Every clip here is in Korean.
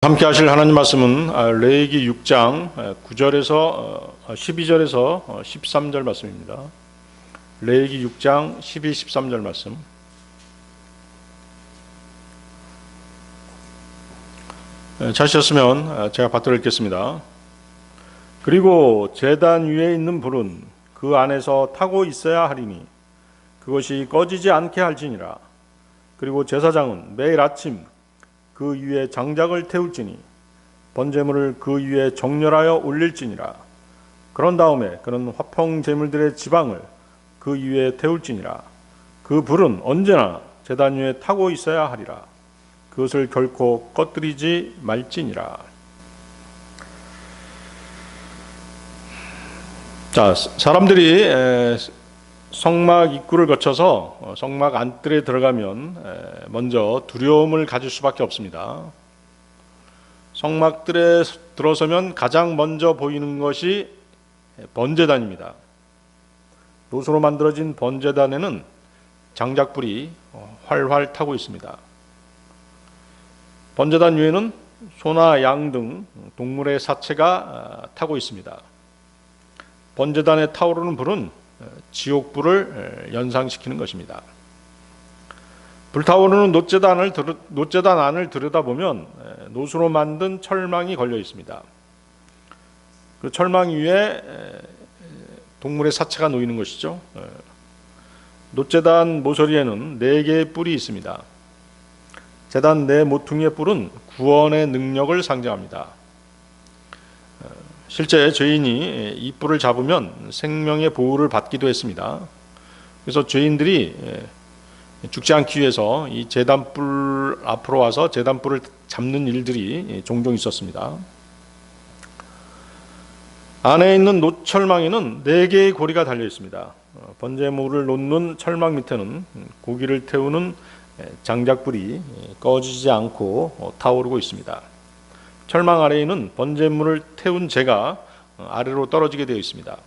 함께 하실 하나님 말씀은 레위기 6장 9절에서 12절에서 13절 말씀입니다. 레위기 6장 12, 13절 말씀. 찾으셨으면 제가 받들어 읽겠습니다. 그리고 제단 위에 있는 불은 그 안에서 타고 있어야 하리니 그것이 꺼지지 않게 할지니라. 그리고 제사장은 매일 아침 그 위에 장작을 태울지니 번제물을 그 위에 정렬하여 올릴지니라. 그런 다음에 그는 화평 제물들의 지방을 그 위에 태울지니라. 그 불은 언제나 제단 위에 타고 있어야 하리라. 그것을 결코 꺼뜨리지 말지니라. 자, 사람들이 성막 입구를 거쳐서 성막 안뜰에 들어가면 먼저 두려움을 가질 수밖에 없습니다. 성막뜰에 들어서면 가장 먼저 보이는 것이 번제단입니다. 노소로 만들어진 번제단에는 장작불이 활활 타고 있습니다. 번제단 위에는 소나 양 등 동물의 사체가 타고 있습니다. 번제단에 타오르는 불은 지옥불을 연상시키는 것입니다. 불타오르는 노제단 안을 들여다보면 노수로 만든 철망이 걸려 있습니다. 그 철망 위에 동물의 사체가 놓이는 것이죠. 노제단 모서리에는 4개의 뿔이 있습니다. 제단 네 모퉁이의 뿔은 구원의 능력을 상징합니다. 실제 죄인이 이 뿔을 잡으면 생명의 보호를 받기도 했습니다. 그래서 죄인들이 죽지 않기 위해서 이 제단뿔 앞으로 와서 제단뿔을 잡는 일들이 종종 있었습니다. 안에 있는 노철망에는 4개의 고리가 달려 있습니다. 번제물을 놓는 철망 밑에는 고기를 태우는 장작불이 꺼지지 않고 타오르고 있습니다. 철망 아래에는 번제물을 태운 재가 아래로 떨어지게 되어 있습니다.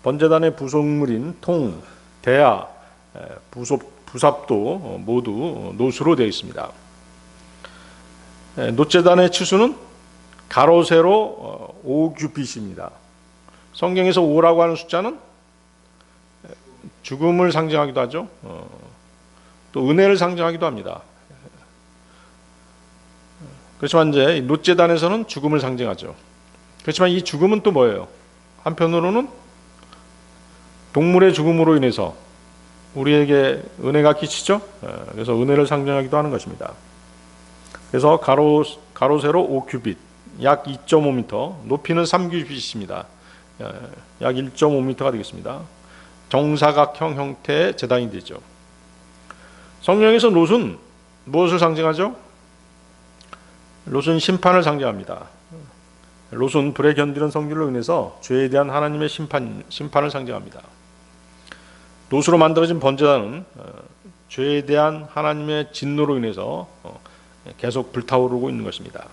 번제단의 부속물인 통, 대야, 부삽도 모두 노수로 되어 있습니다. 노제단의 치수는 가로 세로 5규빗입니다. 성경에서 5라고 하는 숫자는 죽음을 상징하기도 하죠. 또 은혜를 상징하기도 합니다. 그렇지만 이제 노제단에서는 죽음을 상징하죠. 그렇지만 이 죽음은 또 뭐예요? 한편으로는 동물의 죽음으로 인해서 우리에게 은혜가 끼치죠. 그래서 은혜를 상징하기도 하는 것입니다. 그래서 가로 세로 5규빗, 약 2.5m, 높이는 3규빗입니다. 약 1.5m가 되겠습니다. 정사각형 형태의 제단이 되죠. 성경에서 롯은 무엇을 상징하죠? 롯은 심판을 상징합니다. 롯은 불에 견디는 성질로 인해서 죄에 대한 하나님의 심판을 상징합니다. 롯으로 만들어진 번제단은 죄에 대한 하나님의 진노로 인해서 계속 불타오르고 있는 것입니다.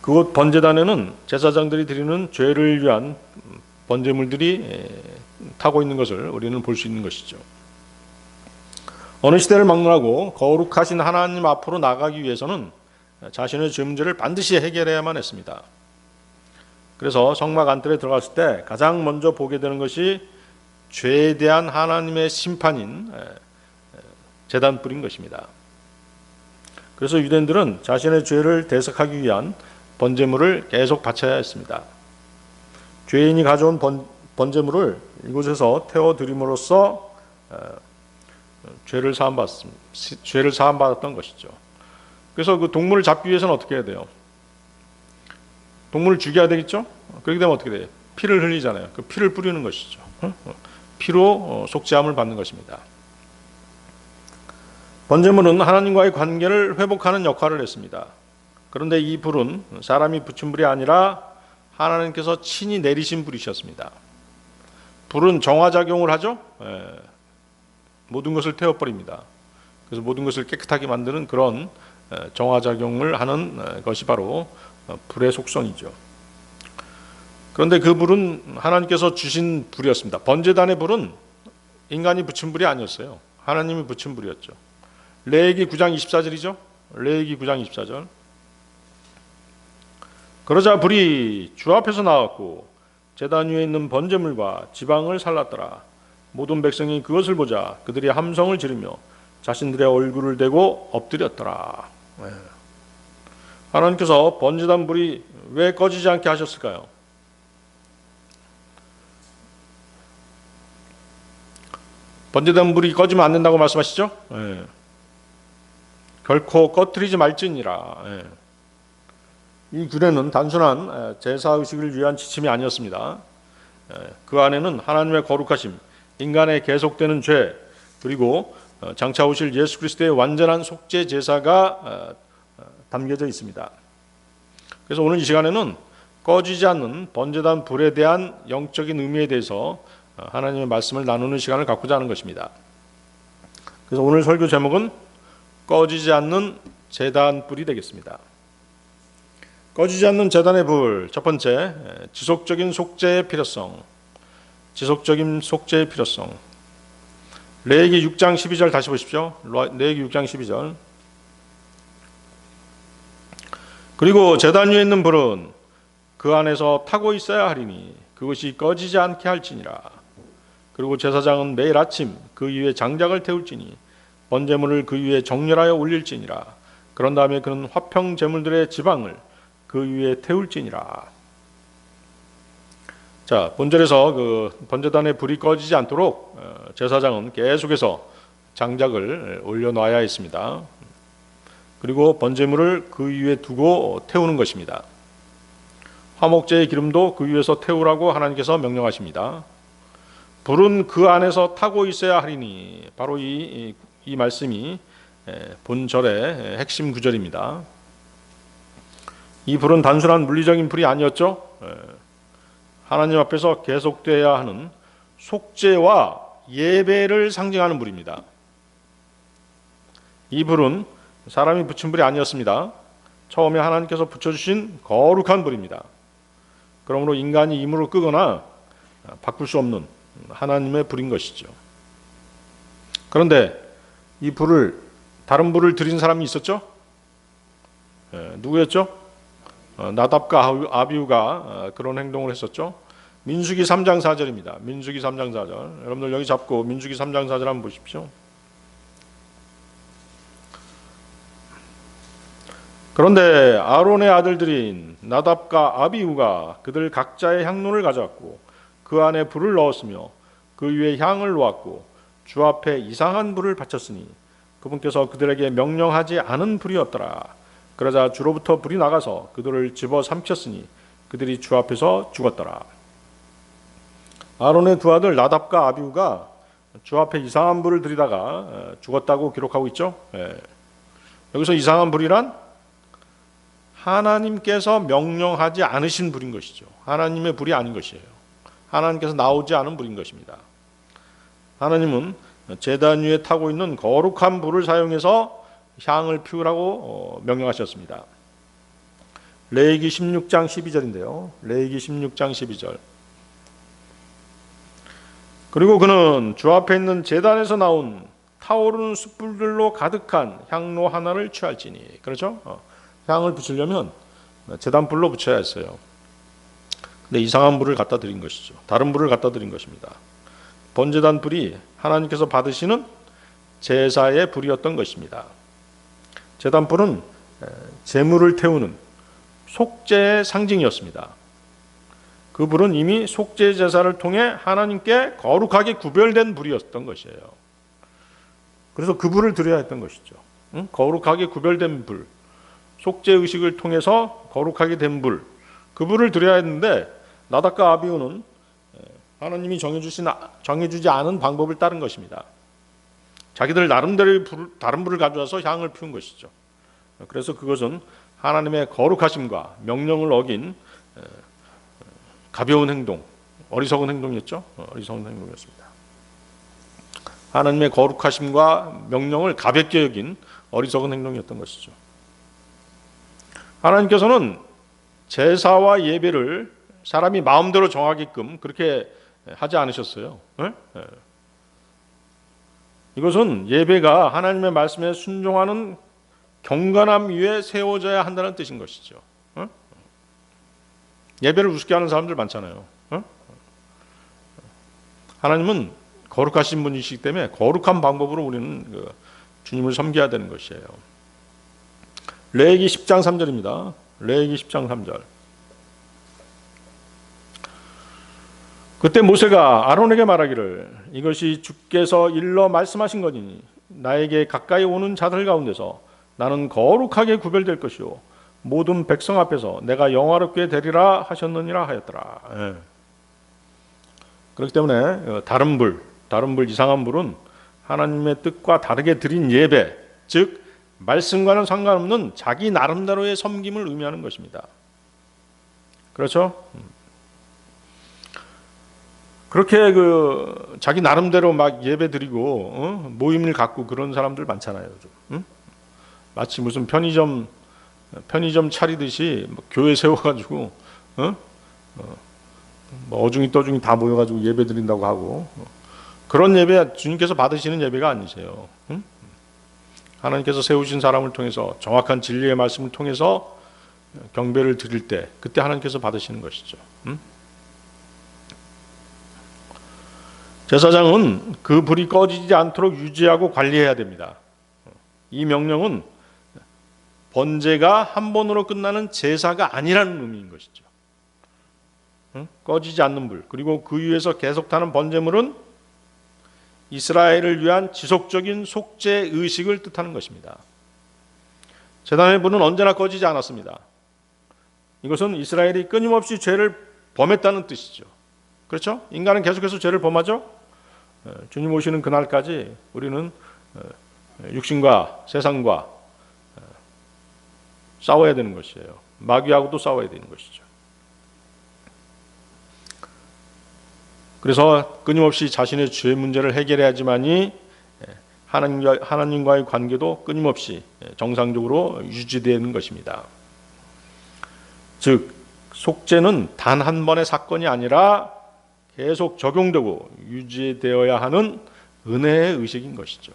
그곳 번제단에는 제사장들이 드리는 죄를 위한 번제물들이 타고 있는 것을 우리는 볼 수 있는 것이죠. 어느 시대를 막론하고 거룩하신 하나님 앞으로 나가기 위해서는 자신의 죄 문제를 반드시 해결해야만 했습니다. 그래서 성막 안뜰에 들어갔을 때 가장 먼저 보게 되는 것이 죄에 대한 하나님의 심판인 제단불인 것입니다. 그래서 유대인들은 자신의 죄를 대속하기 위한 번제물을 계속 바쳐야 했습니다. 죄인이 가져온 번제물을 이곳에서 태워드림으로써 죄를 사함받았던 것이죠. 그래서 그 동물을 잡기 위해서는 어떻게 해야 돼요? 동물을 죽여야 되겠죠? 그렇게 되면 어떻게 돼요? 피를 흘리잖아요. 그 피를 뿌리는 것이죠. 피로 속죄함을 받는 것입니다. 번제물은 하나님과의 관계를 회복하는 역할을 했습니다. 그런데 이 불은 사람이 붙인 불이 아니라 하나님께서 친히 내리신 불이셨습니다. 불은 정화작용을 하죠. 모든 것을 태워버립니다. 그래서 모든 것을 깨끗하게 만드는 그런 정화작용을 하는 것이 바로 불의 속성이죠. 그런데 그 불은 하나님께서 주신 불이었습니다. 번제단의 불은 인간이 붙인 불이 아니었어요. 하나님이 붙인 불이었죠. 레위기 9장 24절이죠. 레위기 9장 24절. 그러자 불이 주 앞에서 나왔고 제단 위에 있는 번제물과 지방을 살랐더라. 모든 백성이 그것을 보자 그들이 함성을 지르며 자신들의 얼굴을 대고 엎드렸더라. 하나님께서 번제단 불이 왜 꺼지지 않게 하셨을까요? 번제단 불이 꺼지면 안 된다고 말씀하시죠? 결코 꺼뜨리지 말지니라. 이 규례는 단순한 제사의식을 위한 지침이 아니었습니다. 그 안에는 하나님의 거룩하심, 인간의 계속되는 죄, 그리고 장차 오실 예수 그리스도의 완전한 속죄 제사가 담겨져 있습니다. 그래서 오늘 이 시간에는 꺼지지 않는 번제단 불에 대한 영적인 의미에 대해서 하나님의 말씀을 나누는 시간을 갖고자 하는 것입니다. 그래서 오늘 설교 제목은 꺼지지 않는 제단 불이 되겠습니다. 꺼지지 않는 제단의 불, 첫 번째, 지속적인 속죄의 필요성. 지속적인 속죄의 필요성. 레위기 6장 12절 다시 보십시오. 레위기 6장 12절. 그리고 제단 위에 있는 불은 그 안에서 타고 있어야 하리니 그것이 꺼지지 않게 할지니라. 그리고 제사장은 매일 아침 그 위에 장작을 태울지니 번제물을 그 위에 정렬하여 올릴지니라. 그런 다음에 그는 화평 제물들의 지방을 그 위에 태울지니라. 자, 본절에서 그 번제단의 불이 꺼지지 않도록 제사장은 계속해서 장작을 올려놔야 했습니다. 그리고 번제물을 그 위에 두고 태우는 것입니다. 화목제의 기름도 그 위에서 태우라고 하나님께서 명령하십니다. 불은 그 안에서 타고 있어야 하리니, 바로 이 말씀이 본절의 핵심 구절입니다. 이 불은 단순한 물리적인 불이 아니었죠. 하나님 앞에서 계속되어야 하는 속죄와 예배를 상징하는 불입니다. 이 불은 사람이 붙인 불이 아니었습니다. 처음에 하나님께서 붙여주신 거룩한 불입니다. 그러므로 인간이 임으로 끄거나 바꿀 수 없는 하나님의 불인 것이죠. 그런데 이 불을, 다른 불을 드린 사람이 있었죠? 누구였죠? 나답과 아비후가 그런 행동을 했었죠. 민수기 3장 4절입니다. 민수기 3장 4절. 여러분들 여기 잡고 민수기 3장 4절 한번 보십시오. 그런데 아론의 아들들인 나답과 아비후가 그들 각자의 향로를 가져왔고 그 안에 불을 넣었으며 그 위에 향을 놓았고 주 앞에 이상한 불을 바쳤으니 그분께서 그들에게 명령하지 않은 불이었더라. 그러자 주로부터 불이 나가서 그들을 집어 삼켰으니 그들이 주 앞에서 죽었더라. 아론의 두 아들 나답과 아비후가 주 앞에 이상한 불을 들이다가 죽었다고 기록하고 있죠. 여기서 이상한 불이란 하나님께서 명령하지 않으신 불인 것이죠. 하나님의 불이 아닌 것이에요. 하나님께서 나오지 않은 불인 것입니다. 하나님은 제단 위에 타고 있는 거룩한 불을 사용해서 향을 피우라고 명령하셨습니다. 레위기 16장 12절인데요. 레위기 16장 12절. 그리고 그는 주 앞에 있는 제단에서 나온 타오르는 숯불들로 가득한 향로 하나를 취할지니. 그렇죠? 향을 붙이려면 제단불로 붙여야 했어요. 근데 이상한 불을 갖다 드린 것이죠. 다른 불을 갖다 드린 것입니다. 번제단 불이 하나님께서 받으시는 제사의 불이었던 것입니다. 제단불은 제물을 태우는 속죄의 상징이었습니다. 그 불은 이미 속죄 제사를 통해 하나님께 거룩하게 구별된 불이었던 것이에요. 그래서 그 불을 드려야 했던 것이죠. 거룩하게 구별된 불, 속죄 의식을 통해서 거룩하게 된 불, 그 불을 드려야 했는데 나답과 아비후는 하나님이 정해주지 않은 방법을 따른 것입니다. 자기들 나름대로 다른 불을 가져와서 향을 피운 것이죠. 그래서 그것은 하나님의 거룩하심과 명령을 어긴 가벼운 행동, 어리석은 행동이었죠. 어리석은 행동이었습니다. 하나님의 거룩하심과 명령을 가볍게 여긴 어리석은 행동이었던 것이죠. 하나님께서는 제사와 예배를 사람이 마음대로 정하게끔 그렇게 하지 않으셨어요. 이것은 예배가 하나님의 말씀에 순종하는 경건함 위에 세워져야 한다는 뜻인 것이죠. 예배를 우습게 하는 사람들 많잖아요. 하나님은 거룩하신 분이시기 때문에 거룩한 방법으로 우리는 주님을 섬겨야 되는 것이에요. 레위기 10장 3절입니다. 레위기 10장 3절. 그때 모세가 아론에게 말하기를 이것이 주께서 일러 말씀하신 거니 나에게 가까이 오는 자들 가운데서 나는 거룩하게 구별될 것이요 모든 백성 앞에서 내가 영화롭게 되리라 하셨느니라 하였더라. 예. 그렇기 때문에 다른 불, 이상한 불은 하나님의 뜻과 다르게 드린 예배, 즉 말씀과는 상관없는 자기 나름대로의 섬김을 의미하는 것입니다. 그렇죠? 그렇게 자기 나름대로 막 예배 드리고 모임을 갖고 그런 사람들 많잖아요. 요즘. 마치 무슨 편의점 차리듯이 교회 세워가지고 뭐 어중이 떠중이 다 모여가지고 예배 드린다고 하고 그런 예배 주님께서 받으시는 예배가 아니세요. 하나님께서 세우신 사람을 통해서 정확한 진리의 말씀을 통해서 경배를 드릴 때 그때 하나님께서 받으시는 것이죠. 제사장은 그 불이 꺼지지 않도록 유지하고 관리해야 됩니다. 이 명령은 번제가 한 번으로 끝나는 제사가 아니라는 의미인 것이죠. 꺼지지 않는 불, 그리고 그 위에서 계속 타는 번제물은 이스라엘을 위한 지속적인 속죄 의식을 뜻하는 것입니다. 제단의 불은 언제나 꺼지지 않았습니다. 이것은 이스라엘이 끊임없이 죄를 범했다는 뜻이죠. 그렇죠? 인간은 계속해서 죄를 범하죠. 주님 오시는 그날까지 우리는 육신과 세상과 싸워야 되는 것이에요. 마귀하고도 싸워야 되는 것이죠. 그래서 끊임없이 자신의 죄 문제를 해결해야지만이 하나님과의 관계도 끊임없이 정상적으로 유지되는 것입니다. 즉 속죄는 단 한 번의 사건이 아니라 계속 적용되고 유지되어야 하는 은혜의 의식인 것이죠.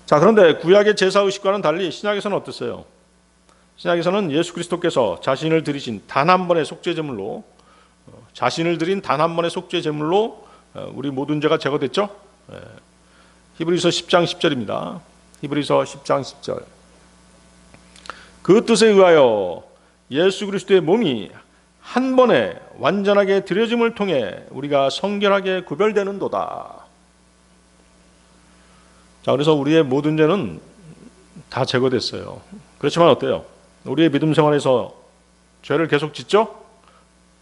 자, 그런데 구약의 제사 의식과는 달리 신약에서는 어땠어요? 신약에서는 예수 그리스도께서 자신을 드린 단 한 번의 속죄 제물로 우리 모든 죄가 제거됐죠? 히브리서 10장 10절입니다. 히브리서 10장 10절. 그 뜻에 의하여 예수 그리스도의 몸이 한 번에 완전하게 드려짐을 통해 우리가 성결하게 구별되는도다. 자, 그래서 우리의 모든 죄는 다 제거됐어요. 그렇지만 어때요? 우리의 믿음 생활에서 죄를 계속 짓죠?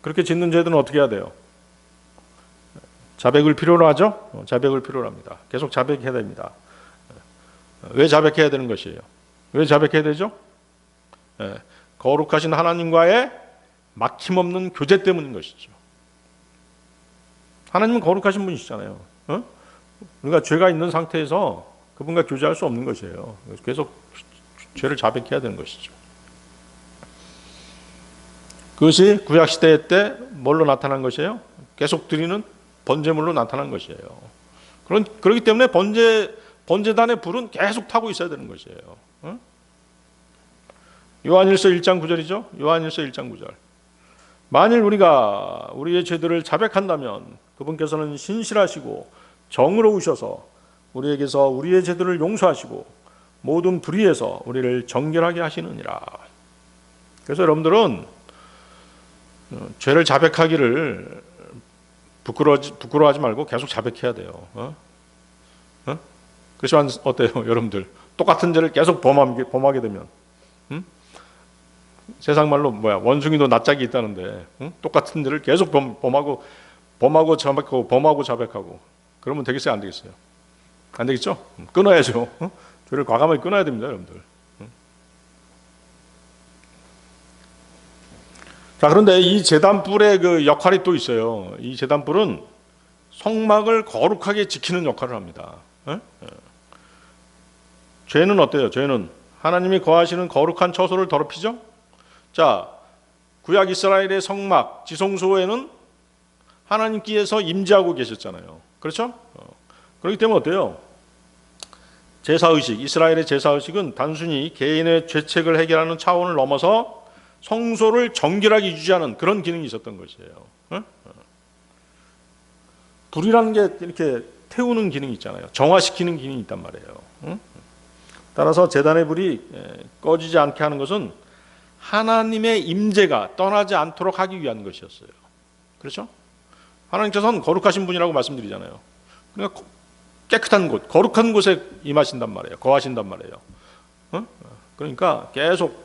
그렇게 짓는 죄들은 어떻게 해야 돼요? 자백을 필요로 하죠? 자백을 필요로 합니다. 계속 자백해야 됩니다. 왜 자백해야 되는 것이에요? 왜 자백해야 되죠? 거룩하신 하나님과의 막힘없는 교제 때문인 것이죠. 하나님은 거룩하신 분이시잖아요. 우리가 죄가 있는 상태에서 그분과 교제할 수 없는 것이에요. 계속 죄를 자백해야 되는 것이죠. 그것이 구약시대 때 뭘로 나타난 것이에요? 계속 드리는 번제물로 나타난 것이에요. 그렇기 때문에 번제단의 불은 계속 타고 있어야 되는 것이에요. 요한일서 1장 9절이죠. 요한일서 1장 9절. 만일 우리가 우리의 죄들을 자백한다면 그분께서는 신실하시고 정의로우셔서 우리에게서 우리의 죄들을 용서하시고 모든 불의에서 우리를 정결하게 하시느니라. 그래서 여러분들은 죄를 자백하기를 부끄러워하지 말고 계속 자백해야 돼요. 그렇지만 어때요, 여러분들? 똑같은 죄를 계속 범하게 되면, 세상 말로 원숭이도 낯짝이 있다는데, 똑같은 죄를 계속 범하고 자백하고, 그러면 되겠어요, 안 되겠어요? 안 되겠죠? 끊어야죠. 죄를 과감하게 끊어야 됩니다, 여러분들. 자, 그런데 이 제단불의 그 역할이 또 있어요. 이 제단불은 성막을 거룩하게 지키는 역할을 합니다. 죄는 어때요? 죄는 하나님이 거하시는 거룩한 처소를 더럽히죠? 자, 구약 이스라엘의 성막, 지성소에는 하나님께서 임재하고 계셨잖아요. 그렇죠? 그렇기 때문에 어때요? 제사의식, 이스라엘의 제사의식은 단순히 개인의 죄책을 해결하는 차원을 넘어서 성소를 정결하게 유지하는 그런 기능이 있었던 것이에요. 불이라는 게 이렇게 태우는 기능이 있잖아요. 정화시키는 기능이 있단 말이에요. 따라서 제단의 불이 꺼지지 않게 하는 것은 하나님의 임재가 떠나지 않도록 하기 위한 것이었어요. 그렇죠? 하나님께서는 거룩하신 분이라고 말씀드리잖아요. 그러니까 깨끗한 곳, 거룩한 곳에 임하신단 말이에요. 거하신단 말이에요. 그러니까 계속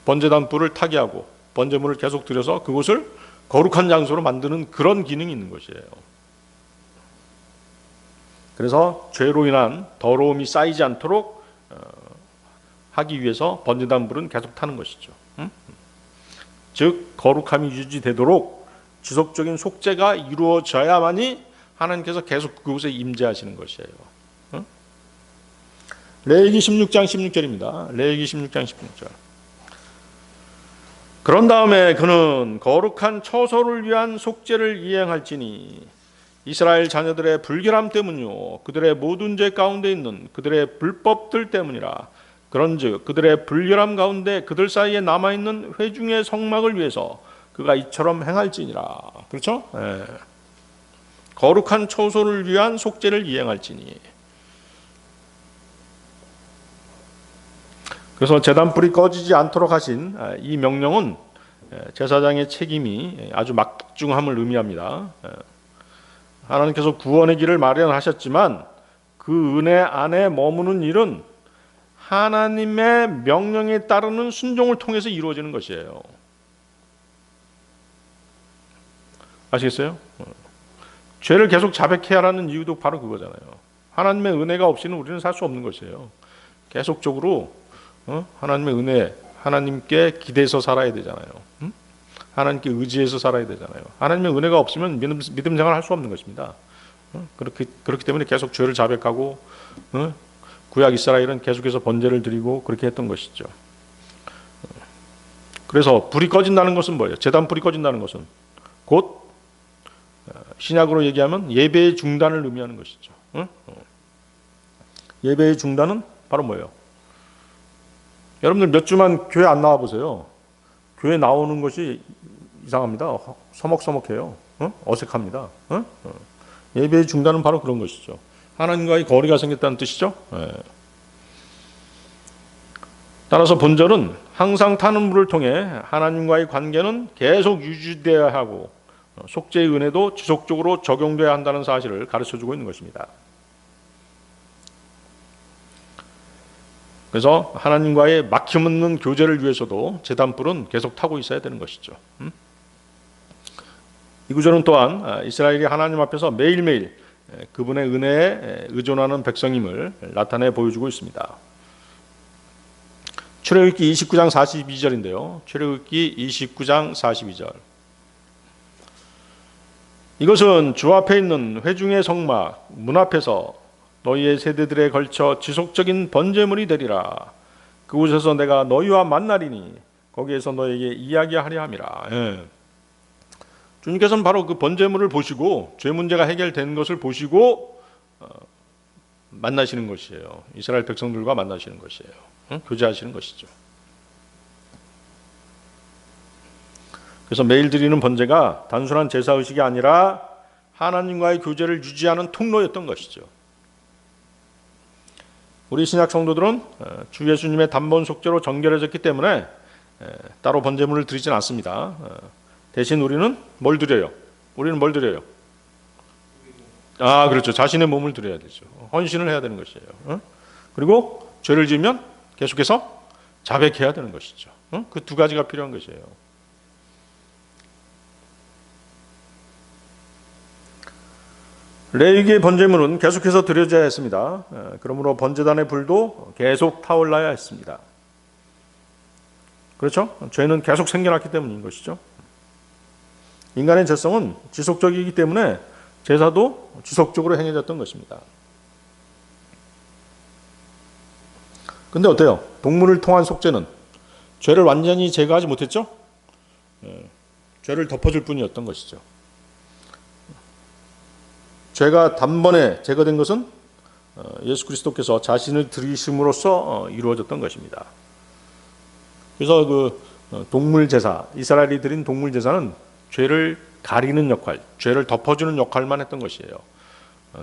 번제단 불을 타게 하고 번제물을 계속 들여서 그곳을 거룩한 장소로 만드는 그런 기능이 있는 것이에요. 그래서 죄로 인한 더러움이 쌓이지 않도록 하기 위해서 번제단 불은 계속 타는 것이죠. 즉 거룩함이 유지되도록 지속적인 속죄가 이루어져야만이 하나님께서 계속 그곳에 임재하시는 것이에요. 레위기 16장 16절입니다. 레위기 16장 16절. 그런 다음에 그는 거룩한 처소를 위한 속죄를 이행할지니 이스라엘 자녀들의 불결함 때문이요 그들의 모든 죄 가운데 있는 그들의 불법들 때문이라. 그런즉 그들의 불결함 가운데 그들 사이에 남아있는 회중의 성막을 위해서 그가 이처럼 행할지니라. 그렇죠? 네. 거룩한 처소를 위한 속죄를 이행할지니. 그래서 제단불이 꺼지지 않도록 하신 이 명령은 제사장의 책임이 아주 막중함을 의미합니다. 하나님께서 구원의 길을 마련하셨지만 그 은혜 안에 머무는 일은 하나님의 명령에 따르는 순종을 통해서 이루어지는 것이에요. 아시겠어요? 죄를 계속 자백해야 하는 이유도 바로 그거잖아요. 하나님의 은혜가 없이는 우리는 살 수 없는 것이에요. 계속적으로 하나님의 은혜, 하나님께 기대서 살아야 되잖아요. 하나님께 의지해서 살아야 되잖아요. 하나님의 은혜가 없으면 믿음 생활을 할 수 없는 것입니다. 그렇기 때문에 계속 죄를 자백하고 구약 이스라엘은 계속해서 번제를 드리고 그렇게 했던 것이죠. 그래서 불이 꺼진다는 것은 뭐예요? 제단 불이 꺼진다는 것은 곧 신약으로 얘기하면 예배의 중단을 의미하는 것이죠. 예배의 중단은 바로 뭐예요? 여러분들 몇 주만 교회 안 나와 보세요. 교회 나오는 것이 이상합니다. 서먹서먹해요. 어색합니다. 예배의 중단은 바로 그런 것이죠. 하나님과의 거리가 생겼다는 뜻이죠. 따라서 본절은 항상 타는 물을 통해 하나님과의 관계는 계속 유지되어야 하고 속죄의 은혜도 지속적으로 적용돼야 한다는 사실을 가르쳐주고 있는 것입니다. 그래서 하나님과의 막힘없는 교제를 위해서도 제단불은 계속 타고 있어야 되는 것이죠. 이 구절은 또한 이스라엘이 하나님 앞에서 매일매일 그분의 은혜에 의존하는 백성임을 나타내 보여주고 있습니다. 출애굽기 29장 42절인데요. 출애굽기 29장 42절. 이것은 주 앞에 있는 회중의 성막 문 앞에서 너희의 세대들에 걸쳐 지속적인 번제물이 되리라. 그곳에서 내가 너희와 만나리니 거기에서 너에게 이야기하려 함이라. 주님께서는 바로 그 번제물을 보시고 죄 문제가 해결된 것을 보시고 만나시는 것이에요. 이스라엘 백성들과 만나시는 것이에요. 교제하시는 것이죠. 그래서 매일 드리는 번제가 단순한 제사의식이 아니라 하나님과의 교제를 유지하는 통로였던 것이죠. 우리 신약 성도들은 주 예수님의 단번 속죄로 정결해졌기 때문에 따로 번제물을 드리진 않습니다. 대신 우리는 뭘 드려요? 우리는 뭘 드려요? 그렇죠. 자신의 몸을 드려야 되죠. 헌신을 해야 되는 것이에요. 그리고 죄를 지으면 계속해서 자백해야 되는 것이죠. 그 두 가지가 필요한 것이에요. 레위기의 번제물은 계속해서 드려져야 했습니다. 그러므로 번제단의 불도 계속 타올라야 했습니다. 그렇죠? 죄는 계속 생겨났기 때문인 것이죠. 인간의 죄성은 지속적이기 때문에 제사도 지속적으로 행해졌던 것입니다. 근데 어때요? 동물을 통한 속죄는 죄를 완전히 제거하지 못했죠? 죄를 덮어줄 뿐이었던 것이죠. 죄가 단번에 제거된 것은 예수 그리스도께서 자신을 들이심으로써 이루어졌던 것입니다. 그래서 동물 제사, 이스라엘이 드린 동물 제사는 죄를 가리는 역할, 죄를 덮어주는 역할만 했던 것이에요.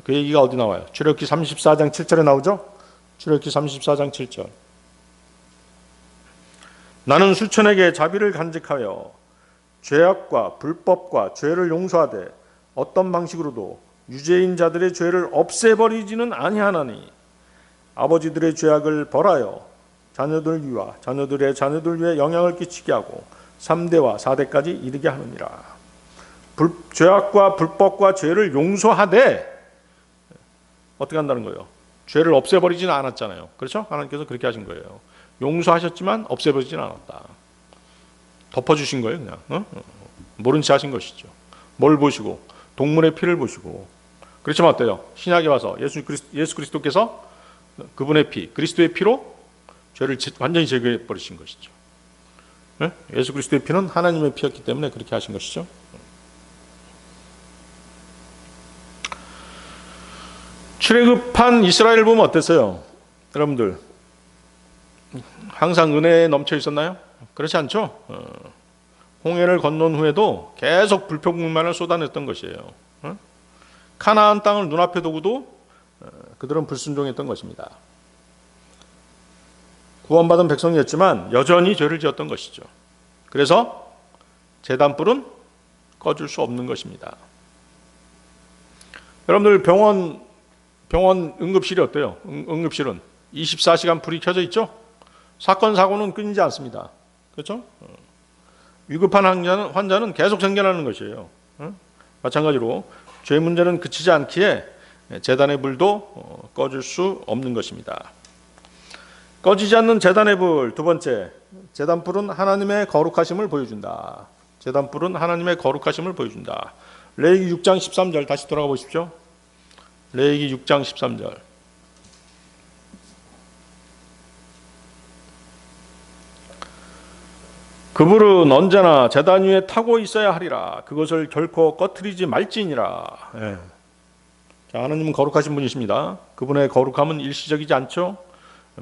그 얘기가 어디 나와요? 출애굽기 34장 7절에 나오죠? 출애굽기 34장 7절. 나는 수천에게 자비를 간직하여 죄악과 불법과 죄를 용서하되 어떤 방식으로도 유죄인 자들의 죄를 없애버리지는 아니하나니 아버지들의 죄악을 벌하여 자녀들 위와 자녀들의 자녀들 위에 영향을 끼치게 하고 3대와 4대까지 이르게 하느니라. 죄악과 불법과 죄를 용서하되 어떻게 한다는 거예요? 죄를 없애버리지는 않았잖아요. 그렇죠? 하나님께서 그렇게 하신 거예요. 용서하셨지만 없애버리지는 않았다. 덮어주신 거예요, 그냥. 모른 채 하신 것이죠. 뭘 보시고? 동물의 피를 보시고. 그렇지만 어때요? 신약에 와서 예수 그리스도께서 그분의 피, 그리스도의 피로 죄를 완전히 제거해 버리신 것이죠. 예수 그리스도의 피는 하나님의 피였기 때문에 그렇게 하신 것이죠. 출애굽한 이스라엘을 보면 어땠어요? 여러분들 항상 은혜에 넘쳐 있었나요? 그렇지 않죠? 홍해를 건넌 후에도 계속 불평불만을 쏟아냈던 것이에요. 가나안 땅을 눈앞에 두고도 그들은 불순종했던 것입니다. 구원받은 백성이었지만 여전히 죄를 지었던 것이죠. 그래서 제단불은 꺼줄 수 없는 것입니다. 여러분들 병원 응급실이 어때요? 응급실은 24시간 불이 켜져 있죠? 사건 사고는 끊이지 않습니다. 그렇죠? 위급한 환자는 계속 생겨나는 것이에요. 마찬가지로 죄 문제는 그치지 않기에 제단의 불도 꺼줄 수 없는 것입니다. 꺼지지 않는 제단의 불, 두 번째, 제단불은 하나님의 거룩하심을 보여준다. 제단불은 하나님의 거룩하심을 보여준다. 레위기 6장 13절 다시 돌아가 보십시오. 레위기 6장 13절. 그 불은 언제나 제단 위에 타고 있어야 하리라. 그것을 결코 꺼트리지 말지니라. 예. 자, 하나님은 거룩하신 분이십니다. 그분의 거룩함은 일시적이지 않죠.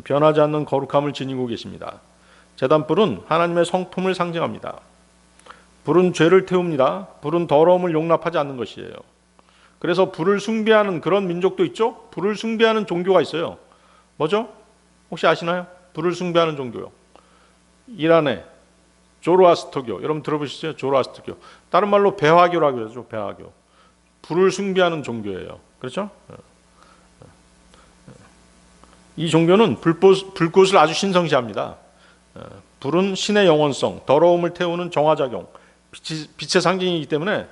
변하지 않는 거룩함을 지니고 계십니다. 제단불은 하나님의 성품을 상징합니다. 불은 죄를 태웁니다. 불은 더러움을 용납하지 않는 것이에요. 그래서 불을 숭배하는 그런 민족도 있죠. 불을 숭배하는 종교가 있어요. 뭐죠? 혹시 아시나요? 불을 숭배하는 종교요. 이란의 조로아스터교. 여러분 들어보셨어요? 조로아스터교. 다른 말로 배화교라고 하죠. 배화교. 불을 숭배하는 종교예요. 그렇죠? 이 종교는 불꽃을 아주 신성시합니다. 불은 신의 영원성, 더러움을 태우는 정화작용, 빛의 상징이기 때문에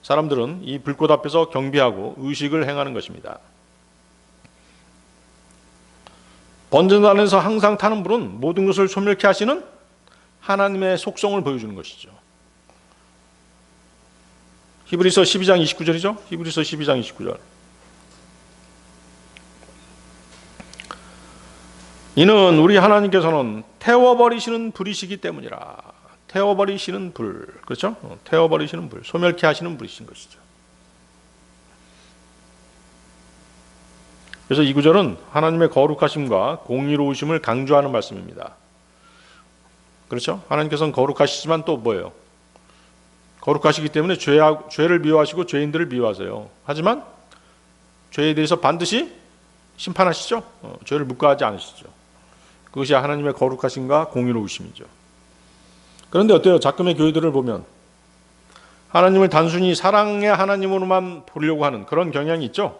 사람들은 이 불꽃 앞에서 경배하고 의식을 행하는 것입니다. 번제단에서 항상 타는 불은 모든 것을 소멸케 하시는 하나님의 속성을 보여주는 것이죠. 히브리서 12장 29절이죠. 히브리서 12장 29절. 이는 우리 하나님께서는 태워버리시는 불이시기 때문이라. 태워버리시는 불. 그렇죠? 태워버리시는 불. 소멸케 하시는 불이신 것이죠. 그래서 이 구절은 하나님의 거룩하심과 공의로우심을 강조하는 말씀입니다. 그렇죠? 하나님께서는 거룩하시지만 또 뭐예요? 거룩하시기 때문에 죄를 미워하시고 죄인들을 미워하세요. 하지만 죄에 대해서 반드시 심판하시죠. 죄를 묵과하지 않으시죠. 그것이 하나님의 거룩하심과 공의로우심이죠. 그런데 어때요? 작금의 교회들을 보면 하나님을 단순히 사랑의 하나님으로만 보려고 하는 그런 경향이 있죠.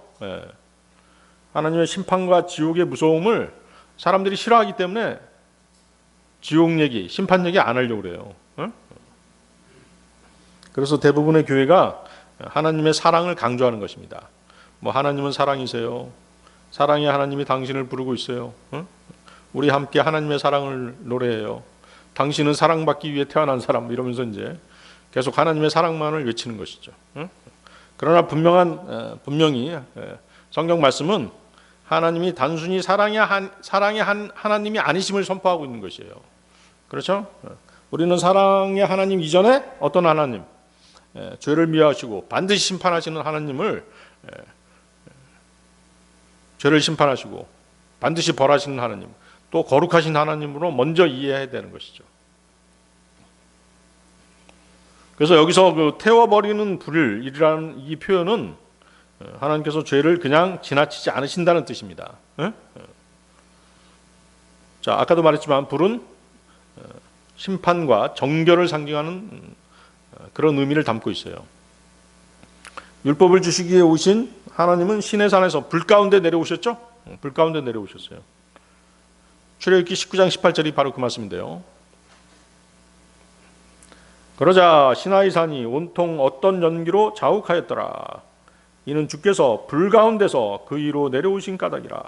하나님의 심판과 지옥의 무서움을 사람들이 싫어하기 때문에 지옥 얘기, 심판 얘기 안 하려고 그래요. 그래서 대부분의 교회가 하나님의 사랑을 강조하는 것입니다. 뭐 하나님은 사랑이세요. 사랑의 하나님이 당신을 부르고 있어요. 우리 함께 하나님의 사랑을 노래해요. 당신은 사랑받기 위해 태어난 사람 이러면서 이제 계속 하나님의 사랑만을 외치는 것이죠. 그러나 분명히 성경 말씀은 하나님이 단순히 사랑의 하나님이 아니심을 선포하고 있는 것이에요. 그렇죠? 우리는 사랑의 하나님 이전에 어떤 하나님, 죄를 미워하시고 반드시 심판하시는 하나님을, 죄를 심판하시고 반드시 벌하시는 하나님, 또 거룩하신 하나님으로 먼저 이해해야 되는 것이죠. 그래서 여기서 그 태워버리는 불이라는 이 표현은 하나님께서 죄를 그냥 지나치지 않으신다는 뜻입니다. 자, 아까도 말했지만 불은 심판과 정결을 상징하는 그런 의미를 담고 있어요. 율법을 주시기 위해 오신 하나님은 시내 산에서 불 가운데 내려오셨죠? 불 가운데 내려오셨어요. 출애굽기 19장 18절이 바로 그 말씀인데요. 그러자 시나이 산이 온통 어떤 연기로 자욱하였더라. 이는 주께서 불 가운데서 그 위로 내려오신 까닭이라.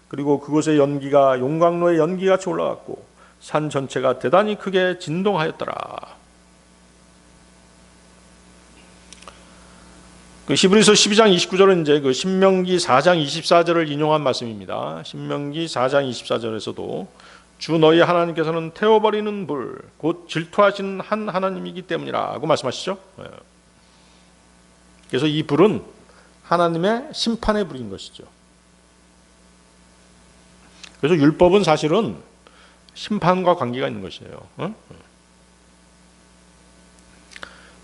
그리고 그곳의 연기가 용광로의 연기같이 올라갔고 산 전체가 대단히 크게 진동하였더라. 그 히브리서 12장 29절은 이제 그 신명기 4장 24절을 인용한 말씀입니다. 신명기 4장 24절에서도 주 너희 하나님께서는 태워버리는 불, 곧 질투하시는 한 하나님이기 때문이라고 말씀하시죠. 그래서 이 불은 하나님의 심판의 불인 것이죠. 그래서 율법은 사실은 심판과 관계가 있는 것이에요.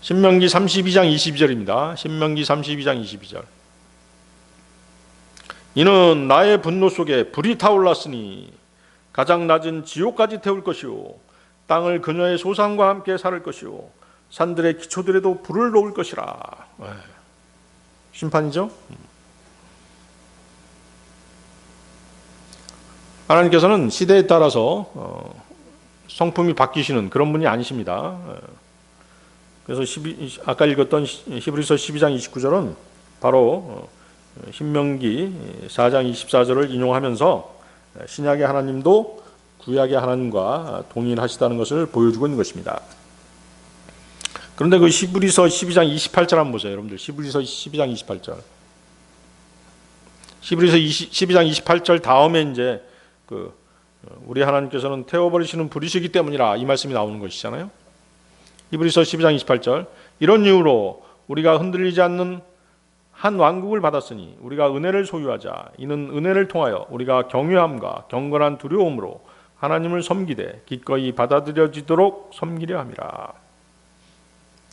신명기 32장 22절입니다. 신명기 32장 22절. 이는 나의 분노 속에 불이 타올랐으니 가장 낮은 지옥까지 태울 것이요 땅을 그녀의 소산과 함께 살을 것이요 산들의 기초들에도 불을 놓을 것이라. 심판이죠. 하나님께서는 시대에 따라서 성품이 바뀌시는 그런 분이 아니십니다. 그래서 아까 읽었던 히브리서 12장 29절은 바로 신명기 4장 24절을 인용하면서 신약의 하나님도 구약의 하나님과 동일하시다는 것을 보여주고 있는 것입니다. 그런데 그 히브리서 12장 28절 한번 보세요. 여러분들 히브리서 12장 28절. 히브리서 12장 28절 다음에 이제 우리 하나님께서는 태워버리시는 불이시기 때문이라 이 말씀이 나오는 것이잖아요. 히브리서 12장 28절. 이런 이유로 우리가 흔들리지 않는 한 왕국을 받았으니 우리가 은혜를 소유하자. 이는 은혜를 통하여 우리가 경외함과 경건한 두려움으로 하나님을 섬기되 기꺼이 받아들여지도록 섬기려 함이라.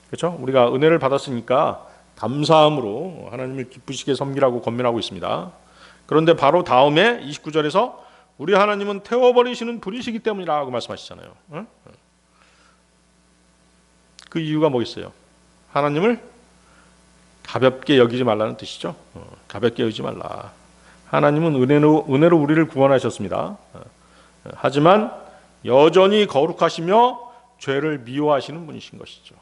그렇죠? 우리가 은혜를 받았으니까 감사함으로 하나님을 기쁘시게 섬기라고 권면하고 있습니다. 그런데 바로 다음에 29절에서 우리 하나님은 태워버리시는 불이시기 때문이라고 말씀하시잖아요. 그 이유가 뭐겠어요? 하나님을 가볍게 여기지 말라는 뜻이죠. 가볍게 여기지 말라. 하나님은 은혜로 우리를 구원하셨습니다. 하지만 여전히 거룩하시며 죄를 미워하시는 분이신 것이죠.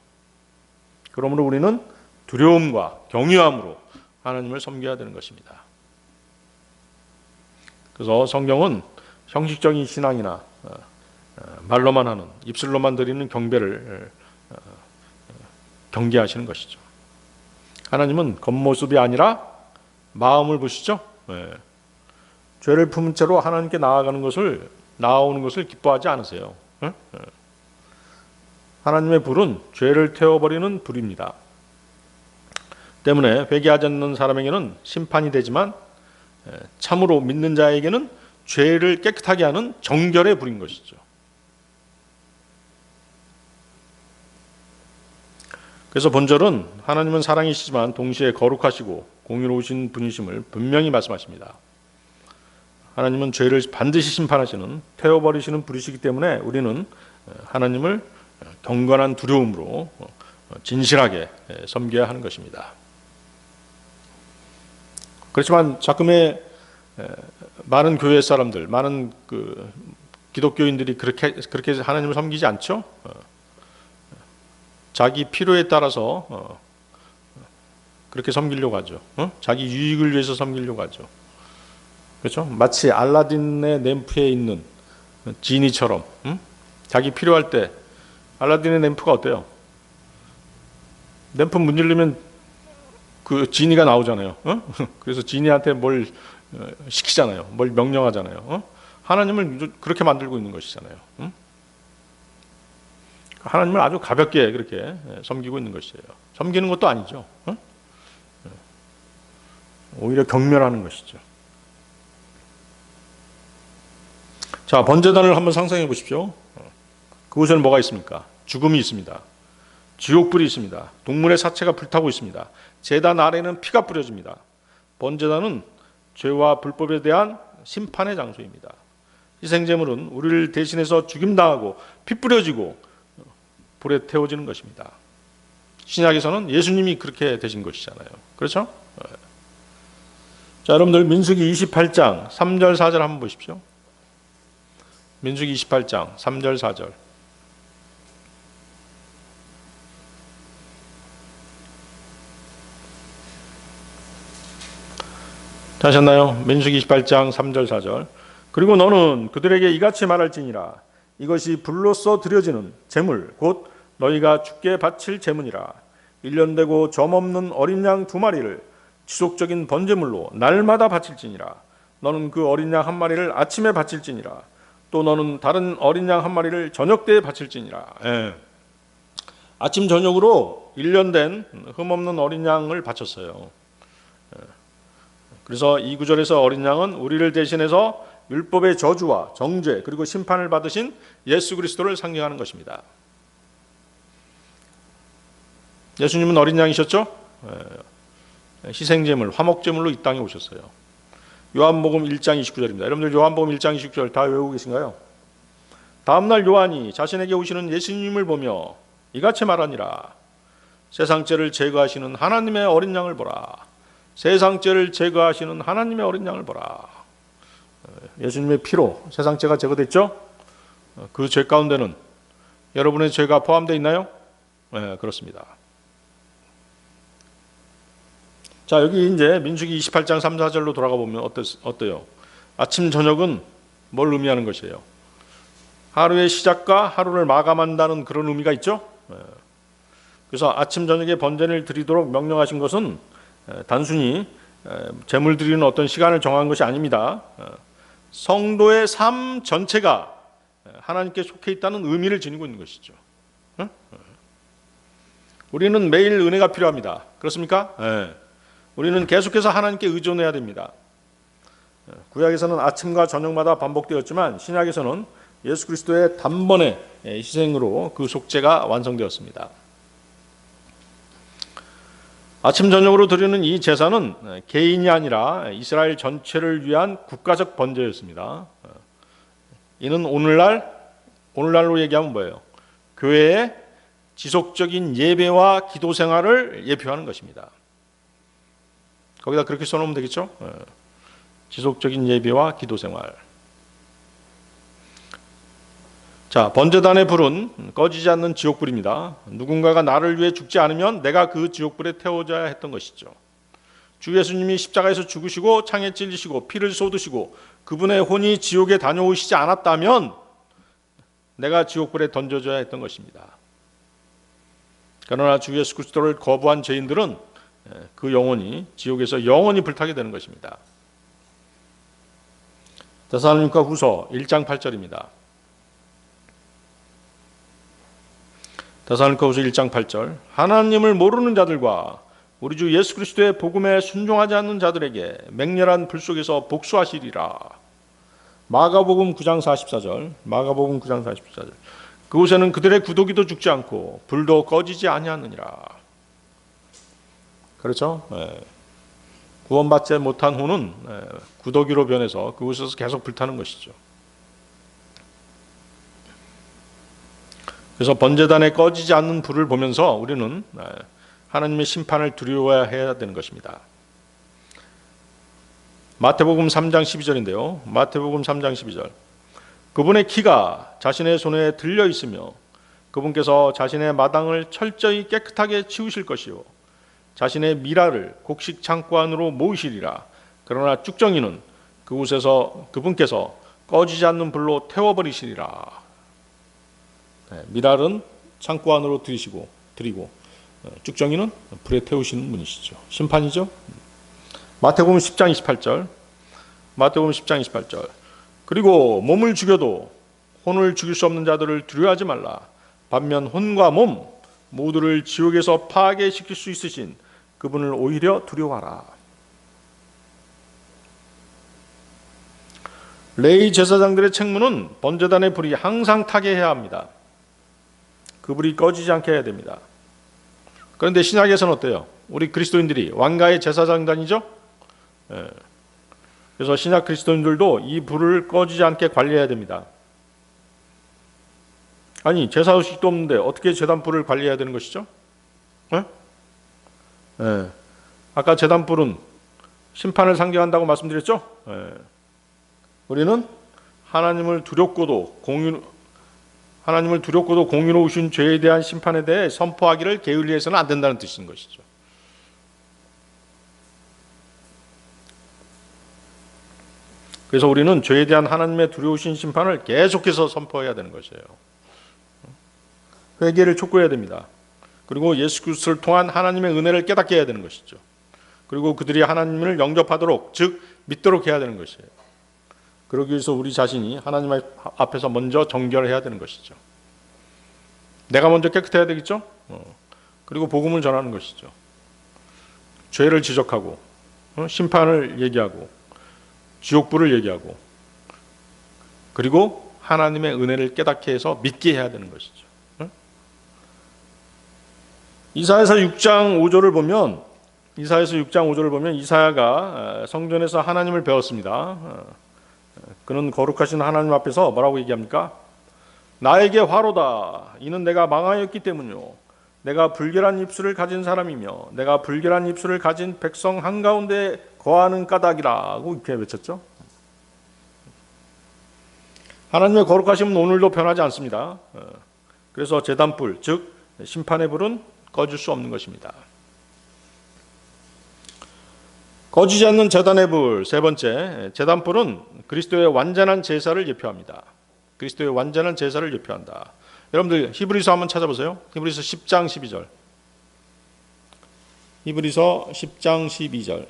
그러므로 우리는 두려움과 경외함으로 하나님을 섬겨야 되는 것입니다. 그래서 성경은 형식적인 신앙이나 말로만 하는 입술로만 드리는 경배를 경계하시는 것이죠. 하나님은 겉모습이 아니라 마음을 보시죠. 죄를 품은 채로 하나님께 나아오는 것을 기뻐하지 않으세요. 하나님의 불은 죄를 태워버리는 불입니다. 때문에 회개하지 않는 사람에게는 심판이 되지만 참으로 믿는 자에게는 죄를 깨끗하게 하는 정결의 불인 것이죠. 그래서 본절은 하나님은 사랑이시지만 동시에 거룩하시고 공의로우신 분이심을 분명히 말씀하십니다. 하나님은 죄를 반드시 심판하시는 태워버리시는 불이시기 때문에 우리는 하나님을 경건한 두려움으로 진실하게 섬겨야 하는 것입니다. 그렇지만 자금의 많은 교회 사람들, 많은 기독교인들이 그렇게 하나님을 섬기지 않죠. 자기 필요에 따라서 그렇게 섬기려고 하죠. 자기 유익을 위해서 섬기려고 하죠. 그렇죠? 마치 알라딘의 램프에 있는 지니처럼 자기 필요할 때 알라딘의 램프가 어때요? 램프 문 열리면 그 지니가 나오잖아요. 그래서 지니한테 뭘 시키잖아요. 뭘 명령하잖아요. 하나님을 그렇게 만들고 있는 것이잖아요. 하나님을 아주 가볍게 그렇게 섬기고 있는 것이에요. 섬기는 것도 아니죠. 오히려 경멸하는 것이죠. 자, 번제단을 한번 상상해 보십시오. 그곳에는 뭐가 있습니까? 죽음이 있습니다. 지옥불이 있습니다. 동물의 사체가 불타고 있습니다. 제단 아래는 피가 뿌려집니다. 번제단은 죄와 불법에 대한 심판의 장소입니다. 희생제물은 우리를 대신해서 죽임당하고 피 뿌려지고 불에 태워지는 것입니다. 신약에서는 예수님이 그렇게 되신 것이잖아요. 그렇죠? 자, 여러분들 민수기 28장 3절 4절 한번 보십시오. 민수기 28장 3절 4절. 하셨나요? 민수기 28장 3절 4절. 그리고 너는 그들에게 이같이 말할지니라. 이것이 불로써 드려지는 제물 곧 너희가 주께 바칠 제물이라. 1년 되고 점 없는 어린 양 2마리를 지속적인 번제물로 날마다 바칠지니라. 너는 그 어린 양 1마리를 아침에 바칠지니라. 또 너는 다른 어린 양 1마리를 저녁 때에 바칠지니라. 아침 저녁으로 1년 된 흠없는 어린 양을 바쳤어요. 그래서 이 구절에서 어린 양은 우리를 대신해서 율법의 저주와 정죄 그리고 심판을 받으신 예수 그리스도를 상징하는 것입니다. 예수님은 어린 양이셨죠? 희생제물, 화목제물로 이 땅에 오셨어요. 요한복음 1장 29절입니다. 여러분들 요한복음 1장 29절 다 외우고 계신가요? 다음날 요한이 자신에게 오시는 예수님을 보며 이같이 말하니라. 세상 죄를 제거하시는 하나님의 어린 양을 보라. 세상 죄를 제거하시는 하나님의 어린 양을 보라. 예수님의 피로 세상 죄가 제거됐죠? 그 죄 가운데는 여러분의 죄가 포함되어 있나요? 네, 그렇습니다. 자, 여기 이제 민수기 28장 3, 4절로 돌아가 보면 어때요? 아침 저녁은 뭘 의미하는 것이에요? 하루의 시작과 하루를 마감한다는 그런 의미가 있죠? 그래서 아침 저녁에 번제를 드리도록 명령하신 것은 단순히 제물 드리는 어떤 시간을 정한 것이 아닙니다. 성도의 삶 전체가 하나님께 속해 있다는 의미를 지니고 있는 것이죠. 우리는 매일 은혜가 필요합니다. 그렇습니까? 우리는 계속해서 하나님께 의존해야 됩니다. 구약에서는 아침과 저녁마다 반복되었지만 신약에서는 예수 그리스도의 단번에 희생으로 그 속죄가 완성되었습니다. 아침 저녁으로 드리는 이 제사는 개인이 아니라 이스라엘 전체를 위한 국가적 번제였습니다. 이는 오늘날로 얘기하면 뭐예요? 교회의 지속적인 예배와 기도 생활을 예표하는 것입니다. 거기다 그렇게 써놓으면 되겠죠? 지속적인 예배와 기도 생활. 자, 번제단의 불은 꺼지지 않는 지옥불입니다. 누군가가 나를 위해 죽지 않으면 내가 그 지옥불에 태워져야 했던 것이죠. 주 예수님이 십자가에서 죽으시고 창에 찔리시고 피를 쏟으시고 그분의 혼이 지옥에 다녀오시지 않았다면 내가 지옥불에 던져져야 했던 것입니다. 그러나 주 예수 그리스도를 거부한 죄인들은 그 영혼이 지옥에서 영원히 불타게 되는 것입니다. 데살로니가 후서 1장 8절입니다. 데살로니가 후서 1장 8절. 하나님을 모르는 자들과 우리 주 예수 그리스도의 복음에 순종하지 않는 자들에게 맹렬한 불 속에서 복수하시리라. 마가복음 9장 44절. 마가복음 9장 44절. 그곳에는 그들의 구더기도 죽지 않고 불도 꺼지지 아니하느니라. 그렇죠? 구원받지 못한 혼은 구더기로 변해서 그곳에서 계속 불타는 것이죠. 그래서 번제단에 꺼지지 않는 불을 보면서 우리는 하나님의 심판을 두려워해야 되는 것입니다. 마태복음 3장 12절인데요. 마태복음 3장 12절. 그분의 키가 자신의 손에 들려 있으며 그분께서 자신의 마당을 철저히 깨끗하게 치우실 것이요 자신의 미라를 곡식 창고 안으로 모으시리라. 그러나 쭉정이는 그곳에서 그분께서 꺼지지 않는 불로 태워버리시리라. 미랄은 창고 안으로 드리고 쭉정이는 불에 태우시는 분이시죠. 심판이죠. 마태복음 10장 28절. 마태복음 10장 28절. 그리고 몸을 죽여도 혼을 죽일 수 없는 자들을 두려워하지 말라. 반면 혼과 몸 모두를 지옥에서 파괴시킬 수 있으신 그분을 오히려 두려워하라. 레위 제사장들의 책무는 번제단의 불이 항상 타게 해야 합니다. 그 불이 꺼지지 않게 해야 됩니다. 그런데 신약에서는 어때요? 우리 그리스도인들이 왕가의 제사장단이죠? 그래서 신약 그리스도인들도 이 불을 꺼지지 않게 관리해야 됩니다. 아니, 제사의식도 없는데 어떻게 제단불을 관리해야 되는 것이죠? 아까 제단불은 심판을 상징한다고 말씀드렸죠? 우리는 하나님을 두렵고도 공의로우신 죄에 대한 심판에 대해 선포하기를 게을리해서는 안 된다는 뜻인 것이죠. 그래서 우리는 죄에 대한 하나님의 두려우신 심판을 계속해서 선포해야 되는 것이에요. 회개를 촉구해야 됩니다. 그리고 예수 그리스도를 통한 하나님의 은혜를 깨닫게 해야 되는 것이죠. 그리고 그들이 하나님을 영접하도록, 즉 믿도록 해야 되는 것이에요. 그러기 위해서 우리 자신이 하나님 앞에서 먼저 정결해야 되는 것이죠. 내가 먼저 깨끗해야 되겠죠? 그리고 복음을 전하는 것이죠. 죄를 지적하고 심판을 얘기하고 지옥불을 얘기하고 그리고 하나님의 은혜를 깨닫게 해서 믿게 해야 되는 것이죠. 이사야서 6장 5절을 보면 이사야가 성전에서 하나님을 배웠습니다. 그는 거룩하신 하나님 앞에서 뭐라고 얘기합니까? 나에게 화로다. 이는 내가 망하였기 때문이요. 내가 불결한 입술을 가진 사람이며 내가 불결한 입술을 가진 백성 한가운데 거하는 까닭이라고 이렇게 외쳤죠. 하나님의 거룩하심은 오늘도 변하지 않습니다. 그래서 제단불, 즉 심판의 불은 꺼질 수 없는 것입니다. 꺼지지 않는 제단의 불, 세 번째, 제단불은 그리스도의 완전한 제사를 예표합니다. 그리스도의 완전한 제사를 예표한다. 여러분들 히브리서 한번 찾아보세요. 히브리서 10장 12절. 히브리서 10장 12절.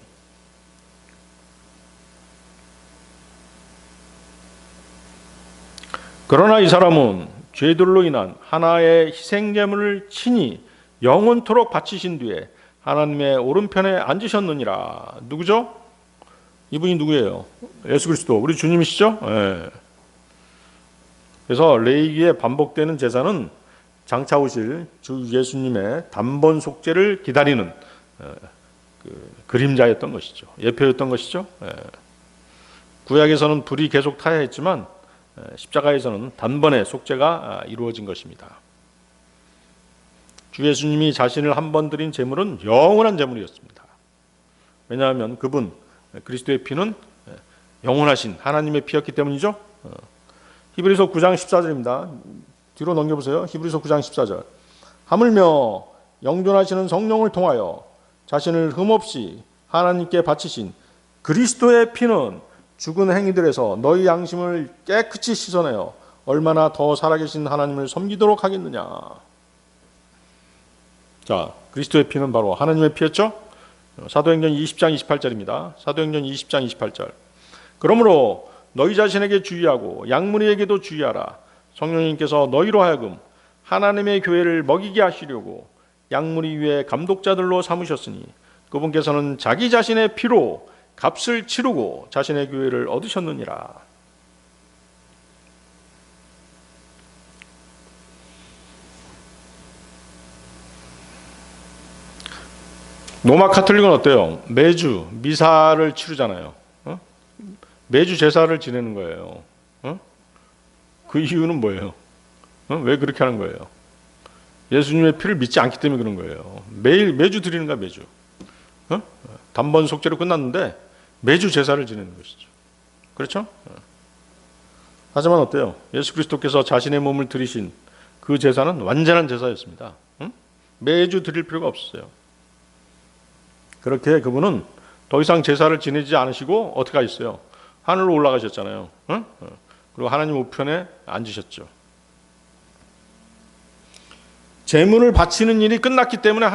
그러나 이 사람은 죄들로 인한 하나의 희생제물을 친히 영원토록 바치신 뒤에 하나님의 오른편에 앉으셨느니라. 누구죠? 이분이 누구예요? 예수 그리스도, 우리 주님이시죠? 그래서 레위기에 반복되는 제사는 장차 오실 주 예수님의 단번 속죄를 기다리는 그림자였던 것이죠. 예표였던 것이죠. 구약에서는 불이 계속 타야 했지만 십자가에서는 단번에 속죄가 이루어진 것입니다. 주 예수님이 자신을 한 번 드린 제물은 영원한 제물이었습니다. 왜냐하면 그분 그리스도의 피는 영원하신 하나님의 피였기 때문이죠. 히브리서 9장 14절입니다. 뒤로 넘겨보세요. 히브리서 9장 14절. 하물며 영존하시는 성령을 통하여 자신을 흠없이 하나님께 바치신 그리스도의 피는 죽은 행위들에서 너희 양심을 깨끗이 씻어내어 얼마나 더 살아계신 하나님을 섬기도록 하겠느냐. 자, 그리스도의 피는 바로 하나님의 피였죠. 사도행전 20장 28절입니다. 사도행전 20장 28절. 그러므로 너희 자신에게 주의하고 양무리에게도 주의하라. 성령님께서 너희로 하여금 하나님의 교회를 먹이게 하시려고 양무리 위에 감독자들로 삼으셨으니 그분께서는 자기 자신의 피로 값을 치르고 자신의 교회를 얻으셨느니라. 로마 카톨릭은 어때요? 매주 미사를 치르잖아요. 매주 제사를 지내는 거예요. 그 이유는 뭐예요? 왜 그렇게 하는 거예요? 예수님의 피를 믿지 않기 때문에 그런 거예요. 매주 드리는 거야, 매주. 단번 속죄로 끝났는데 매주 제사를 지내는 것이죠. 그렇죠? 하지만 어때요? 예수 그리스도께서 자신의 몸을 드리신 그 제사는 완전한 제사였습니다. 매주 드릴 필요가 없었어요. 그렇게 그분은 더 이상 제사를 지내지 않으시고 어떻게 하셨어요? 하늘로 올라가셨잖아요. 그리고 하나님 우편에 앉으셨죠. 제물을 바치는 일이 끝났기 때문에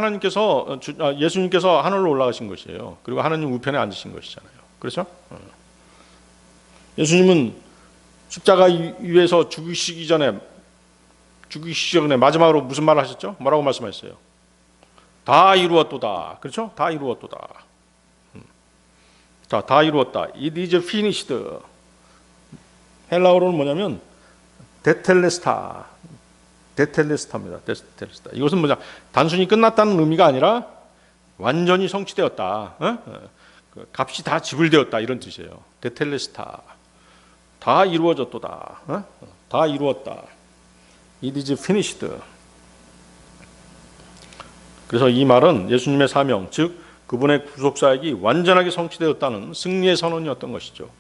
예수님께서 하늘로 올라가신 것이에요. 그리고 하나님 우편에 앉으신 것이잖아요. 그렇죠? 예수님은 십자가 위에서 죽으시기 전에 마지막으로 무슨 말을 하셨죠? 뭐라고 말씀하셨어요? 다 이루었도다. 그렇죠? 다 이루었도다. 자, 다 이루었다. It is finished. 헬라어로는 뭐냐면 데텔레스타입니다. 데텔레스타. 이것은 뭐냐? 단순히 끝났다는 의미가 아니라 완전히 성취되었다. 그 값이 다 지불되었다 이런 뜻이에요. 데텔레스타. 다 이루어졌도다. 다 이루었다. It is finished. 그래서 이 말은 예수님의 사명, 즉 그분의 구속사역이 완전하게 성취되었다는 승리의 선언이었던 것이죠.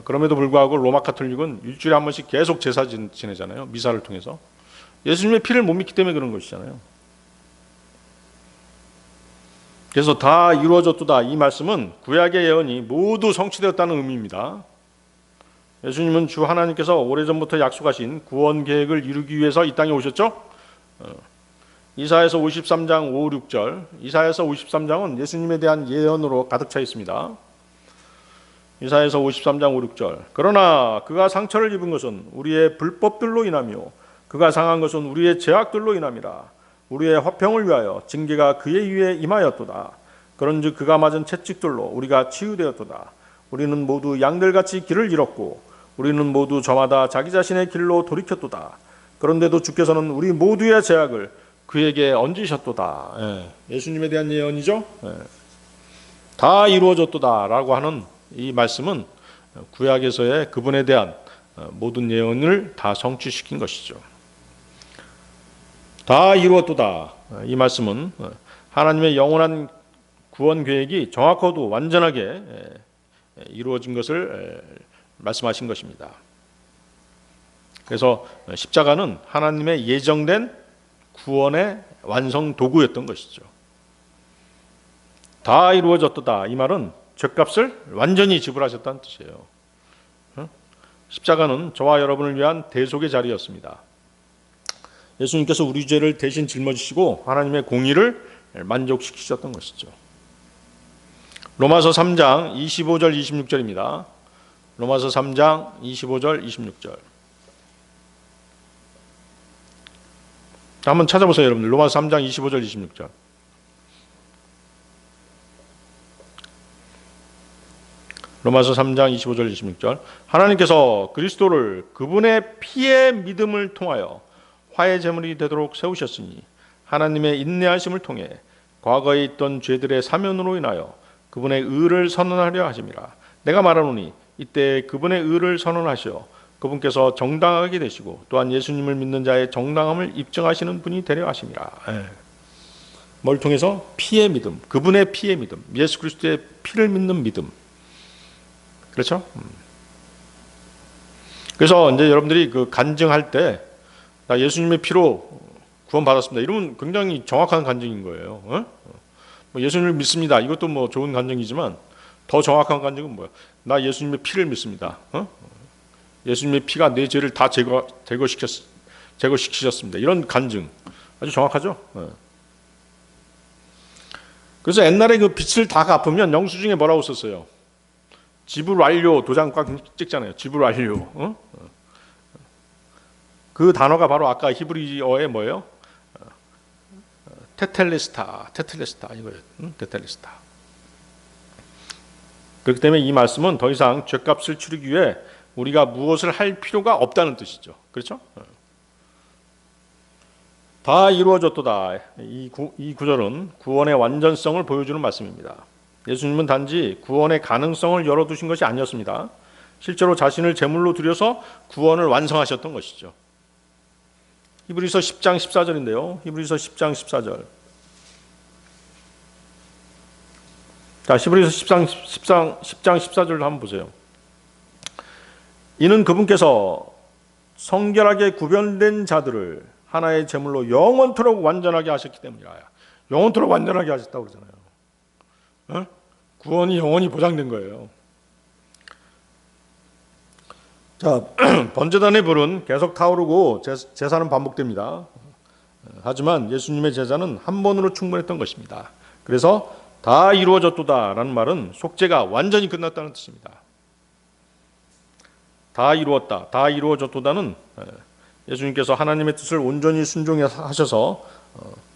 그럼에도 불구하고 로마 카톨릭은 일주일에 한 번씩 계속 제사 지내잖아요. 미사를 통해서. 예수님의 피를 못 믿기 때문에 그런 것이잖아요. 그래서 다 이루어졌도다 이 말씀은 구약의 예언이 모두 성취되었다는 의미입니다. 예수님은 주 하나님께서 오래전부터 약속하신 구원 계획을 이루기 위해서 이 땅에 오셨죠. 이사야서 53장 5, 6절. 이사야서 53장은 예수님에 대한 예언으로 가득 차 있습니다. 이사야서 53장 5, 6절. 그러나 그가 상처를 입은 것은 우리의 불법들로 인하며 그가 상한 것은 우리의 죄악들로 인함이라. 우리의 화평을 위하여 징계가 그의 위에 임하였도다. 그런즉 그가 맞은 채찍들로 우리가 치유되었도다. 우리는 모두 양들같이 길을 잃었고 우리는 모두 저마다 자기 자신의 길로 돌이켰도다. 그런데도 주께서는 우리 모두의 죄악을 그에게 얹으셨도다. 예수님에 대한 예언이죠. 다 이루어졌도다라고 하는 이 말씀은 구약에서의 그분에 대한 모든 예언을 다 성취시킨 것이죠. 다 이루었도다. 이 말씀은 하나님의 영원한 구원 계획이 정확하고 완전하게 이루어진 것을 말씀하신 것입니다. 그래서 십자가는 하나님의 예정된 구원의 완성 도구였던 것이죠. 다 이루어졌도다. 이 말은 죄값을 완전히 지불하셨다는 뜻이에요. 십자가는 저와 여러분을 위한 대속의 자리였습니다. 예수님께서 우리 죄를 대신 짊어지시고 하나님의 공의를 만족시키셨던 것이죠. 로마서 3장 25절 26절입니다. 로마서 3장 25절 26절. 한번 찾아보세요, 여러분들. 로마서 3장 25절 26절. 로마서 3장 25절 26절. 하나님께서 그리스도를 그분의 피의 믿음을 통하여 화해 제물이 되도록 세우셨으니 하나님의 인내하심을 통해 과거에 있던 죄들의 사면으로 인하여 그분의 의를 선언하려 하심이라. 내가 말하노니 이때 그분의 의를 선언하시어 그분께서 정당하게 되시고 또한 예수님을 믿는 자의 정당함을 입증하시는 분이 되려 하심이라. 뭘 통해서? 피의 믿음, 그분의 피의 믿음, 예수 그리스도의 피를 믿는 믿음. 그렇죠? 그래서 이제 여러분들이 그 간증할 때 나 예수님의 피로 구원받았습니다. 이러면 굉장히 정확한 간증인 거예요. 뭐 예수님을 믿습니다. 이것도 뭐 좋은 간증이지만 더 정확한 간증은 뭐야? 나 예수님의 피를 믿습니다. 예수님의 피가 내 죄를 다 제거시키셨습니다. 이런 간증 아주 정확하죠. 그래서 옛날에 그 빚을 다 갚으면 영수증에 뭐라고 썼어요? 지불 완료. 도장 꽉 찍잖아요. 지불 완료. 그 단어가 바로 아까 히브리어의 뭐예요? 테텔레스타 이거예요. 테텔레스타. 그렇기 때문에 이 말씀은 더 이상 죄값을 치르기 위해 우리가 무엇을 할 필요가 없다는 뜻이죠. 그렇죠? 다 이루어졌도다. 이 구절은 구원의 완전성을 보여주는 말씀입니다. 예수님은 단지 구원의 가능성을 열어두신 것이 아니었습니다. 실제로 자신을 제물로 드려서 구원을 완성하셨던 것이죠. 히브리서 10장 14절인데요. 히브리서 10장 14절. 자, 히브리서 10장 14절을 한번 보세요. 이는 그분께서 성결하게 구별된 자들을 하나의 제물로 영원토록 완전하게 하셨기 때문이라. 영원토록 완전하게 하셨다고 그러잖아요. 구원이 영원히 보장된 거예요. 자, 번제단의 불은 계속 타오르고 제사는 반복됩니다. 하지만 예수님의 제사는 한 번으로 충분했던 것입니다. 그래서 다 이루어졌도다라는 말은 속죄가 완전히 끝났다는 뜻입니다. 다 이루었다, 다 이루어졌도다는 예수님께서 하나님의 뜻을 온전히 순종하셔서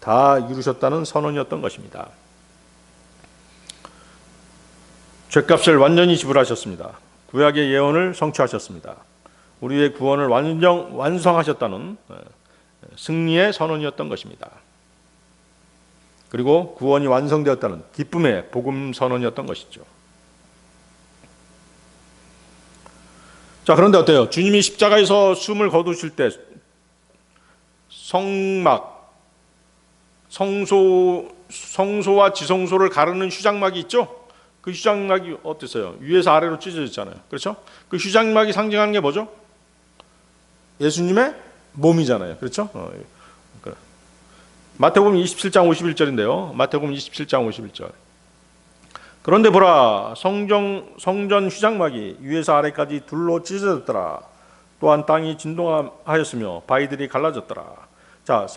다 이루셨다는 선언이었던 것입니다. 죄값을 완전히 지불하셨습니다. 구약의 예언을 성취하셨습니다. 우리의 구원을 완성하셨다는 승리의 선언이었던 것입니다. 그리고 구원이 완성되었다는 기쁨의 복음 선언이었던 것이죠. 자, 그런데 어때요? 주님이 십자가에서 숨을 거두실 때 성소와 지성소를 가르는 휴장막이 있죠? 그 휴장막이 어땠어요? 위에서 아래로 찢어졌잖아요. 그렇죠? 그 휴장막이 상징하는 게 뭐죠? 예수님의 몸이잖아요. 그렇죠? 마태복음 27장 51절인데요. 마태복음 27장 51절. 그런데 보라, 성전 휴장막이 위에서 아래까지 둘로 찢어졌더라. 또한 땅이 진동하였으며 바위들이 갈라졌더라. 자,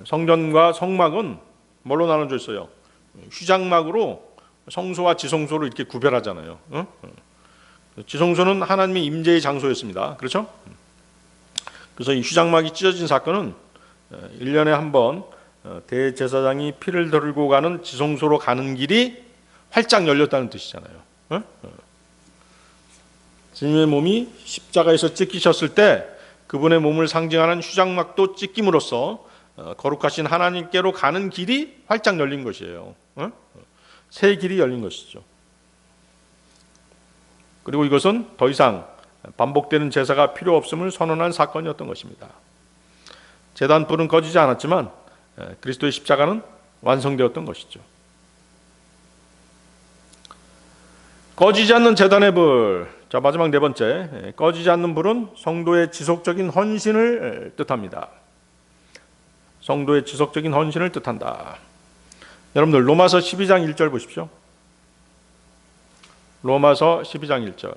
성전과 성막은 뭘로 나눠져 있어요? 휴장막으로 성소와 지성소를 이렇게 구별하잖아요. 지성소는 하나님의 임재의 장소였습니다. 그렇죠? 그래서 이 휴장막이 찢어진 사건은 1년에 한 번 대제사장이 피를 들고 가는 지성소로 가는 길이 활짝 열렸다는 뜻이잖아요. 주님의 몸이 십자가에서 찢기셨을 때 그분의 몸을 상징하는 휴장막도 찢김으로써 거룩하신 하나님께로 가는 길이 활짝 열린 것이에요. 새 길이 열린 것이죠. 그리고 이것은 더 이상 반복되는 제사가 필요 없음을 선언한 사건이었던 것입니다. 제단불은 꺼지지 않았지만 그리스도의 십자가는 완성되었던 것이죠. 꺼지지 않는 제단의 불. 자, 마지막 네 번째, 꺼지지 않는 불은 성도의 지속적인 헌신을 뜻합니다. 성도의 지속적인 헌신을 뜻한다. 여러분들 로마서 12장 1절 보십시오. 로마서 12장 1절.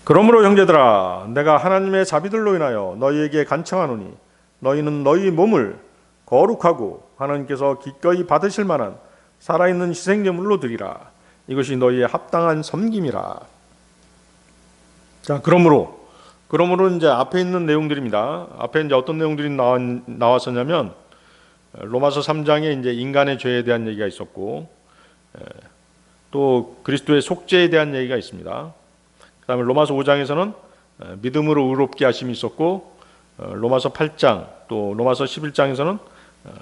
그러므로 형제들아, 내가 하나님의 자비들로 인하여 너희에게 간청하노니 너희는 너희 몸을 거룩하고 하나님께서 기꺼이 받으실 만한 살아있는 희생제물로 드리라. 이것이 너희의 합당한 섬김이라. 자, 그러므로 이제 앞에 있는 내용들입니다. 앞에 이제 어떤 내용들이 나왔었냐면 로마서 3장에 이제 인간의 죄에 대한 얘기가 있었고, 또 그리스도의 속죄에 대한 얘기가 있습니다. 그다음에 로마서 5장에서는 믿음으로 의롭게 하심이 있었고, 로마서 8장 또 로마서 11장에서는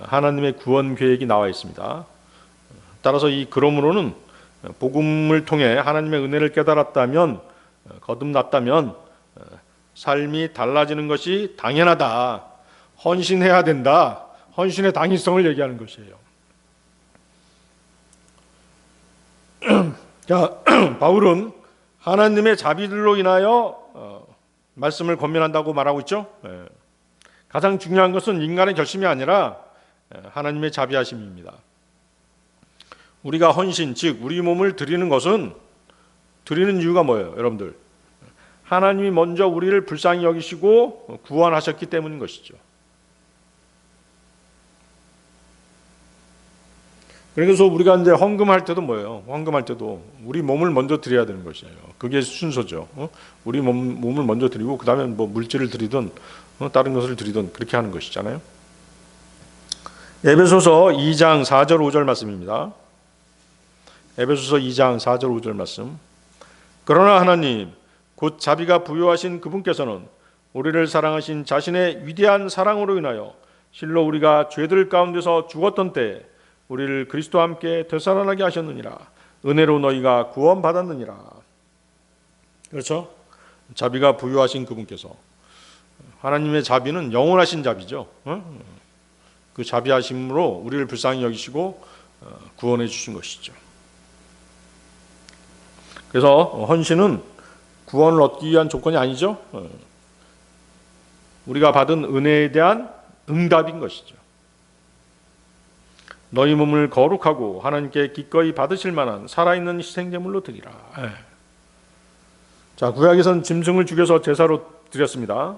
하나님의 구원 계획이 나와 있습니다. 따라서 이 그러므로는 복음을 통해 하나님의 은혜를 깨달았다면, 거듭났다면 삶이 달라지는 것이 당연하다. 헌신해야 된다. 헌신의 당위성을 얘기하는 것이에요. 자, 바울은 하나님의 자비들로 인하여 말씀을 권면한다고 말하고 있죠. 가장 중요한 것은 인간의 결심이 아니라 하나님의 자비하심입니다. 우리가 헌신, 즉 우리 몸을 드리는 것은, 드리는 이유가 뭐예요, 여러분들? 하나님이 먼저 우리를 불쌍히 여기시고 구원하셨기 때문인 것이죠. 그래서 우리가 이제 헌금할 때도 뭐예요? 헌금할 때도 우리 몸을 먼저 드려야 되는 것이에요. 그게 순서죠. 우리 몸을 먼저 드리고 그 다음에 뭐 물질을 드리든 다른 것을 드리든 그렇게 하는 것이잖아요. 에베소서 2장 4절 5절 말씀입니다. 에베소서 2장 4절 5절 말씀. 그러나 하나님 곧 자비가 부요하신 그분께서는 우리를 사랑하신 자신의 위대한 사랑으로 인하여 실로 우리가 죄들 가운데서 죽었던 때에 우리를 그리스도와 함께 되살아나게 하셨느니라. 은혜로 너희가 구원받았느니라. 그렇죠? 자비가 부요하신 그분께서, 하나님의 자비는 영원하신 자비죠. 그 자비하심으로 우리를 불쌍히 여기시고 구원해 주신 것이죠. 그래서 헌신은 구원을 얻기 위한 조건이 아니죠. 우리가 받은 은혜에 대한 응답인 것이죠. 너희 몸을 거룩하고 하나님께 기꺼이 받으실 만한 살아있는 희생제물로 드리라. 자, 구약에서는 짐승을 죽여서 제사로 드렸습니다.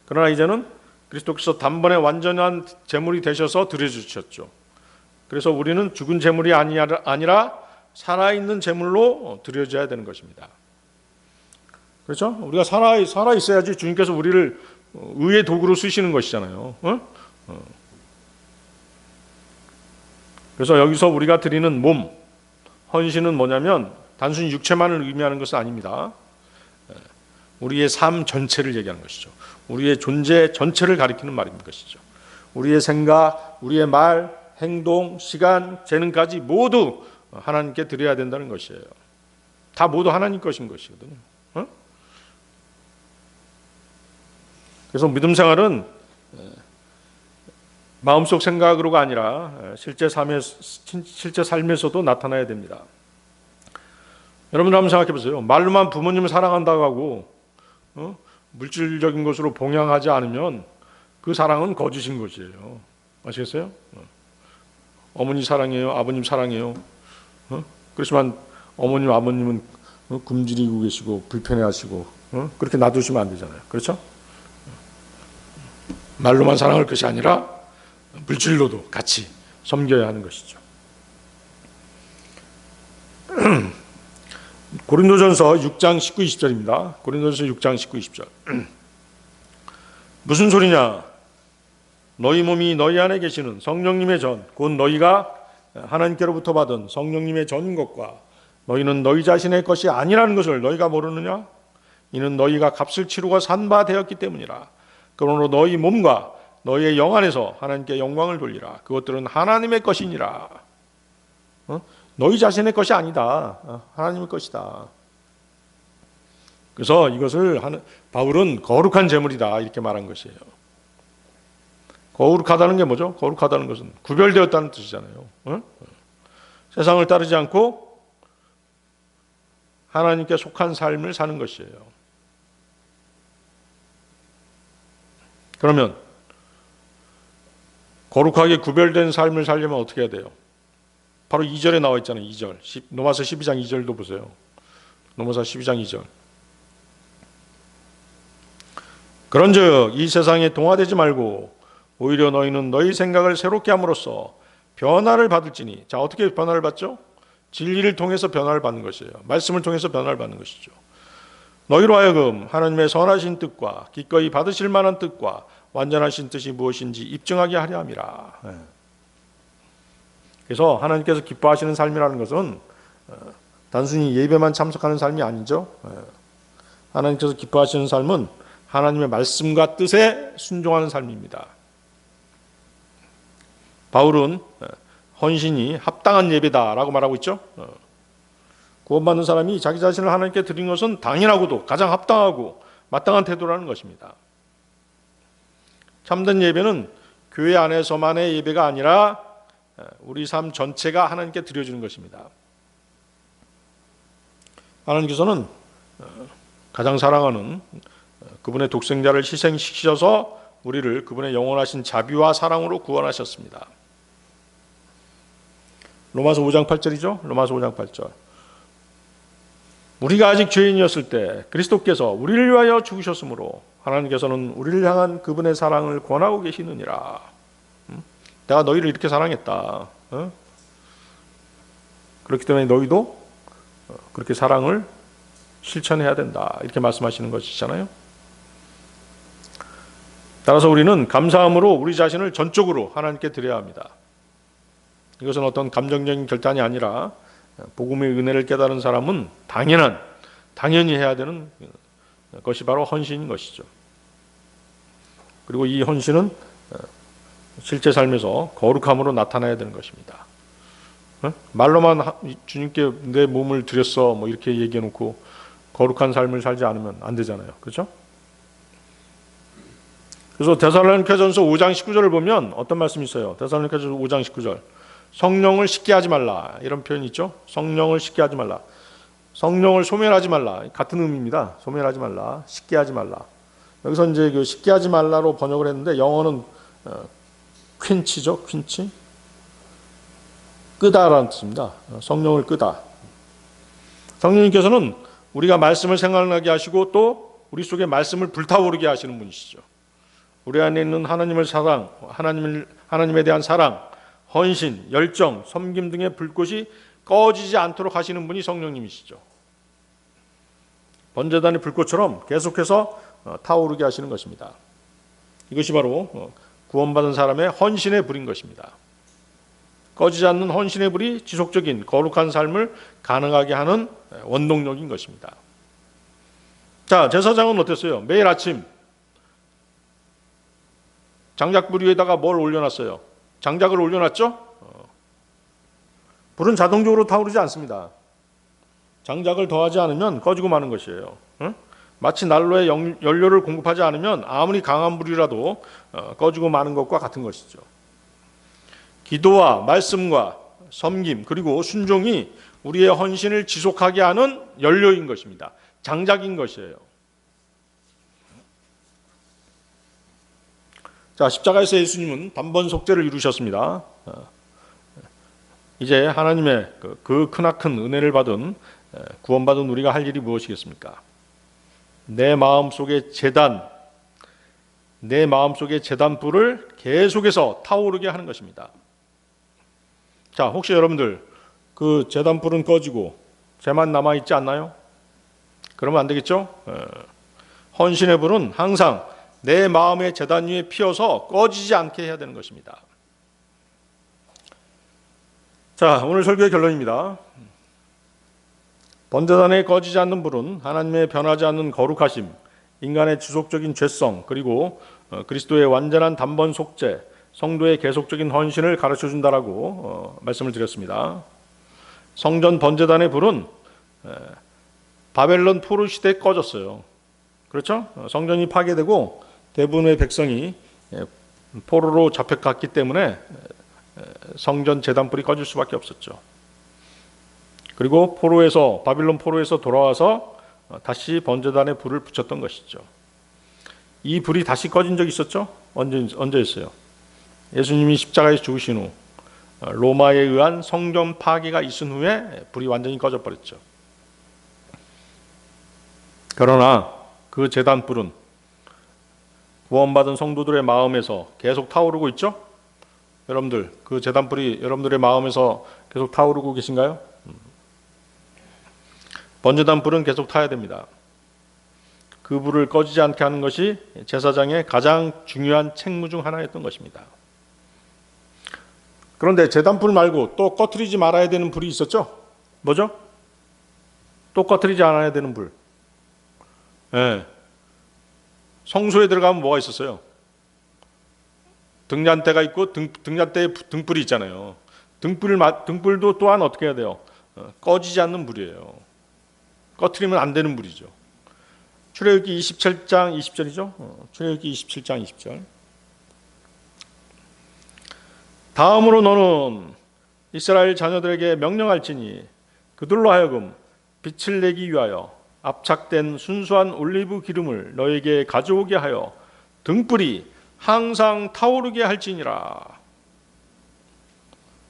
그러나 이제는 그리스도께서 단번에 완전한 제물이 되셔서 드려주셨죠. 그래서 우리는 죽은 제물이 아니라 살아있는 제물로 드려져야 되는 것입니다. 그렇죠? 우리가 살아 있어야지 주님께서 우리를 의의 도구로 쓰시는 것이잖아요. 그래서 여기서 우리가 드리는 몸, 헌신은 뭐냐면 단순히 육체만을 의미하는 것은 아닙니다. 우리의 삶 전체를 얘기하는 것이죠. 우리의 존재 전체를 가리키는 말인 것이죠. 우리의 생각, 우리의 말, 행동, 시간, 재능까지 모두 하나님께 드려야 된다는 것이에요. 다 모두 하나님 것인 것이거든요. 그래서 믿음 생활은 마음속 생각으로가 아니라 실제 삶에서도 나타나야 됩니다. 여러분 한번 생각해 보세요. 말로만 부모님을 사랑한다고 하고 물질적인 것으로 봉양하지 않으면 그 사랑은 거짓인 것이에요. 아시겠어요? 어머니 사랑해요, 아버님 사랑해요. 그렇지만 어머님, 아버님은 굶주리고 계시고 불편해하시고 그렇게 놔두시면 안 되잖아요. 그렇죠? 말로만 사랑할 것이 아니라 물질로도 같이 섬겨야 하는 것이죠. 고린도전서 6장 19, 20절입니다. 고린도전서 6장 19, 20절. 무슨 소리냐? 너희 몸이 너희 안에 계시는 성령님의 전, 곧 너희가 하나님께로부터 받은 성령님의 전인 것과 너희는 너희 자신의 것이 아니라는 것을 너희가 모르느냐? 이는 너희가 값을 치르고 산 바 되었기 때문이라. 그러므로 너희 몸과 너희의 영 안에서 하나님께 영광을 돌리라. 그것들은 하나님의 것이니라. 너희 자신의 것이 아니다. 하나님의 것이다. 그래서 이것을 바울은 거룩한 제물이다 이렇게 말한 것이에요. 거룩하다는 게 뭐죠? 거룩하다는 것은 구별되었다는 뜻이잖아요. 세상을 따르지 않고 하나님께 속한 삶을 사는 것이에요. 그러면 거룩하게 구별된 삶을 살려면 어떻게 해야 돼요? 바로 2절에 나와 있잖아요. 2절. 로마서 12장 2절도 보세요. 로마서 12장 2절. 그런즉 이 세상에 동화되지 말고 오히려 너희는 너희 생각을 새롭게 함으로써 변화를 받을지니. 자, 어떻게 변화를 받죠? 진리를 통해서 변화를 받는 것이에요. 말씀을 통해서 변화를 받는 것이죠. 너희로 하여금 하나님의 선하신 뜻과 기꺼이 받으실 만한 뜻과 완전하신 뜻이 무엇인지 입증하게 하려 함이라. 그래서 하나님께서 기뻐하시는 삶이라는 것은 단순히 예배만 참석하는 삶이 아니죠. 하나님께서 기뻐하시는 삶은 하나님의 말씀과 뜻에 순종하는 삶입니다. 바울은 헌신이 합당한 예배다라고 말하고 있죠. 구원받는 사람이 자기 자신을 하나님께 드린 것은 당연하고도 가장 합당하고 마땅한 태도라는 것입니다. 참된 예배는 교회 안에서만의 예배가 아니라 우리 삶 전체가 하나님께 드려지는 것입니다. 하나님께서는 가장 사랑하는 그분의 독생자를 희생시키셔서 우리를 그분의 영원하신 자비와 사랑으로 구원하셨습니다. 로마서 5장 8절이죠. 로마서 5장 8절. 우리가 아직 죄인이었을 때 그리스도께서 우리를 위하여 죽으셨으므로 하나님께서는 우리를 향한 그분의 사랑을 권하고 계시느니라. 내가 너희를 이렇게 사랑했다. 그렇기 때문에 너희도 그렇게 사랑을 실천해야 된다. 이렇게 말씀하시는 것이잖아요. 따라서 우리는 감사함으로 우리 자신을 전적으로 하나님께 드려야 합니다. 이것은 어떤 감정적인 결단이 아니라 복음의 은혜를 깨달은 사람은 당연히 해야 되는 것이 바로 헌신인 것이죠. 그리고 이 헌신은 실제 삶에서 거룩함으로 나타나야 되는 것입니다. 말로만 주님께 내 몸을 드렸어 뭐 이렇게 얘기해 놓고 거룩한 삶을 살지 않으면 안 되잖아요. 그렇죠? 그래서 데살로니가전서 5장 19절을 보면 어떤 말씀이 있어요? 데살로니가전서 5장 19절. 성령을 쉽게 하지 말라. 이런 표현이 있죠. 성령을 쉽게 하지 말라. 성령을 소멸하지 말라. 같은 의미입니다. 소멸하지 말라. 쉽게 하지 말라. 여기서 이제 그 쉽게 하지 말라로 번역을 했는데 영어는 퀸치죠. 퀸치. 끄다라는 뜻입니다. 성령을 끄다. 성령님께서는 우리가 말씀을 생각나게 하시고 또 우리 속에 말씀을 불타오르게 하시는 분이시죠. 우리 안에 있는 하나님을 사랑, 하나님에 대한 사랑, 헌신, 열정, 섬김 등의 불꽃이 꺼지지 않도록 하시는 분이 성령님이시죠. 번제단의 불꽃처럼 계속해서 타오르게 하시는 것입니다. 이것이 바로 구원받은 사람의 헌신의 불인 것입니다. 꺼지지 않는 헌신의 불이 지속적인 거룩한 삶을 가능하게 하는 원동력인 것입니다. 자, 제사장은 어땠어요? 매일 아침 장작불 위에다가 뭘 올려놨어요? 장작을 올려놨죠? 불은 자동적으로 타오르지 않습니다. 장작을 더하지 않으면 꺼지고 마는 것이에요. 마치 난로에 연료를 공급하지 않으면 아무리 강한 불이라도 꺼지고 마는 것과 같은 것이죠. 기도와 말씀과 섬김 그리고 순종이 우리의 헌신을 지속하게 하는 연료인 것입니다. 장작인 것이에요. 자, 십자가에서 예수님은 단번 속죄를 이루셨습니다. 이제 하나님의 그 크나큰 은혜를 받은 구원받은 우리가 할 일이 무엇이겠습니까? 내 마음속의 제단불을 계속해서 타오르게 하는 것입니다. 자, 혹시 여러분들 그 제단불은 꺼지고 죄만 남아있지 않나요? 그러면 안 되겠죠? 헌신의 불은 항상 내 마음의 제단 위에 피어서 꺼지지 않게 해야 되는 것입니다. 자, 오늘 설교의 결론입니다. 번제단에 꺼지지 않는 불은 하나님의 변하지 않는 거룩하심, 인간의 지속적인 죄성, 그리고 그리스도의 완전한 단번 속죄, 성도의 계속적인 헌신을 가르쳐준다라고 말씀을 드렸습니다. 성전 번제단의 불은 바벨론 포로 시대에 꺼졌어요. 그렇죠? 성전이 파괴되고 대부분의 백성이 포로로 잡혀갔기 때문에 성전 제단불이 꺼질 수밖에 없었죠. 그리고 바빌론 포로에서 돌아와서 다시 번제단에 불을 붙였던 것이죠. 이 불이 다시 꺼진 적이 있었죠? 언제였어요? 예수님이 십자가에서 죽으신 후 로마에 의한 성전 파괴가 있은 후에 불이 완전히 꺼져버렸죠. 그러나 그 제단불은 구원받은 성도들의 마음에서 계속 타오르고 있죠? 여러분들, 그 제단불이 여러분들의 마음에서 계속 타오르고 계신가요? 번제단 불은 계속 타야 됩니다. 그 불을 꺼지지 않게 하는 것이 제사장의 가장 중요한 책무 중 하나였던 것입니다. 그런데 제단불 말고 또 꺼트리지 말아야 되는 불이 있었죠? 뭐죠? 또 꺼트리지 않아야 되는 불. 성소에 들어가면 뭐가 있었어요? 등잔대가 있고 등잔대에 등불이 있잖아요. 등불도 또한 어떻게 해야 돼요? 꺼지지 않는 불이에요. 꺼트리면 안 되는 불이죠. 출애굽기 27장 20절이죠. 출애굽기 27장 20절. 다음으로 너는 이스라엘 자녀들에게 명령할지니 그들로 하여금 빛을 내기 위하여 압착된 순수한 올리브 기름을 너에게 가져오게 하여 등불이 항상 타오르게 할지니라.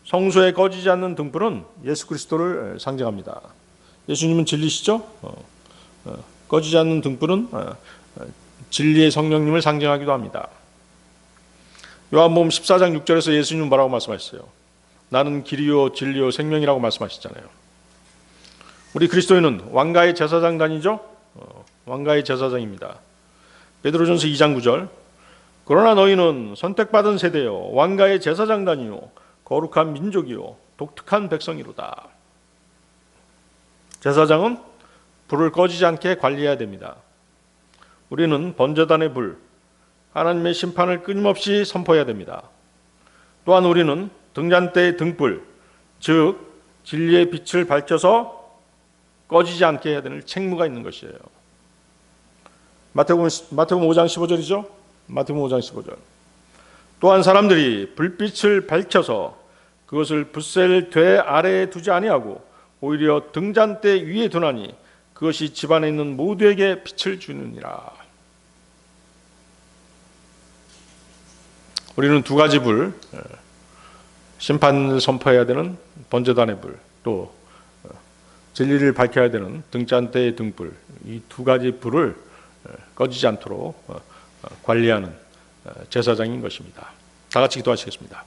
성소에 꺼지지 않는 등불은 예수 그리스도를 상징합니다. 예수님은 진리시죠? 꺼지지 않는 등불은 진리의 성령님을 상징하기도 합니다. 요한복음 14장 6절에서 예수님은 뭐라고 말씀하셨어요? 나는 길이요 진리요 생명이라고 말씀하셨잖아요. 우리 그리스도인은 왕가의 제사장단이죠? 왕가의 제사장입니다. 베드로전서 2장 9절. 그러나 너희는 선택받은 세대요 왕가의 제사장단이요 거룩한 민족이요 독특한 백성이로다. 제사장은 불을 꺼지지 않게 관리해야 됩니다. 우리는 번제단의 불, 하나님의 심판을 끊임없이 선포해야 됩니다. 또한 우리는 등잔대의 등불, 즉 진리의 빛을 밝혀서 꺼지지 않게 해야 되는 책무가 있는 것이에요. 마태복음 5장 15절이죠. 마태복음 5장 15절. 또한 사람들이 불빛을 밝혀서 그것을 붓셀 되 아래에 두지 아니하고 오히려 등잔대 위에 두나니 그것이 집안에 있는 모두에게 빛을 주느니라. 우리는 두 가지 불, 심판을 선포해야 되는 번제단의 불, 또 진리를 밝혀야 되는 등잔대의 등불, 이 두 가지 불을 꺼지지 않도록 관리하는 제사장인 것입니다. 다 같이 기도하시겠습니다.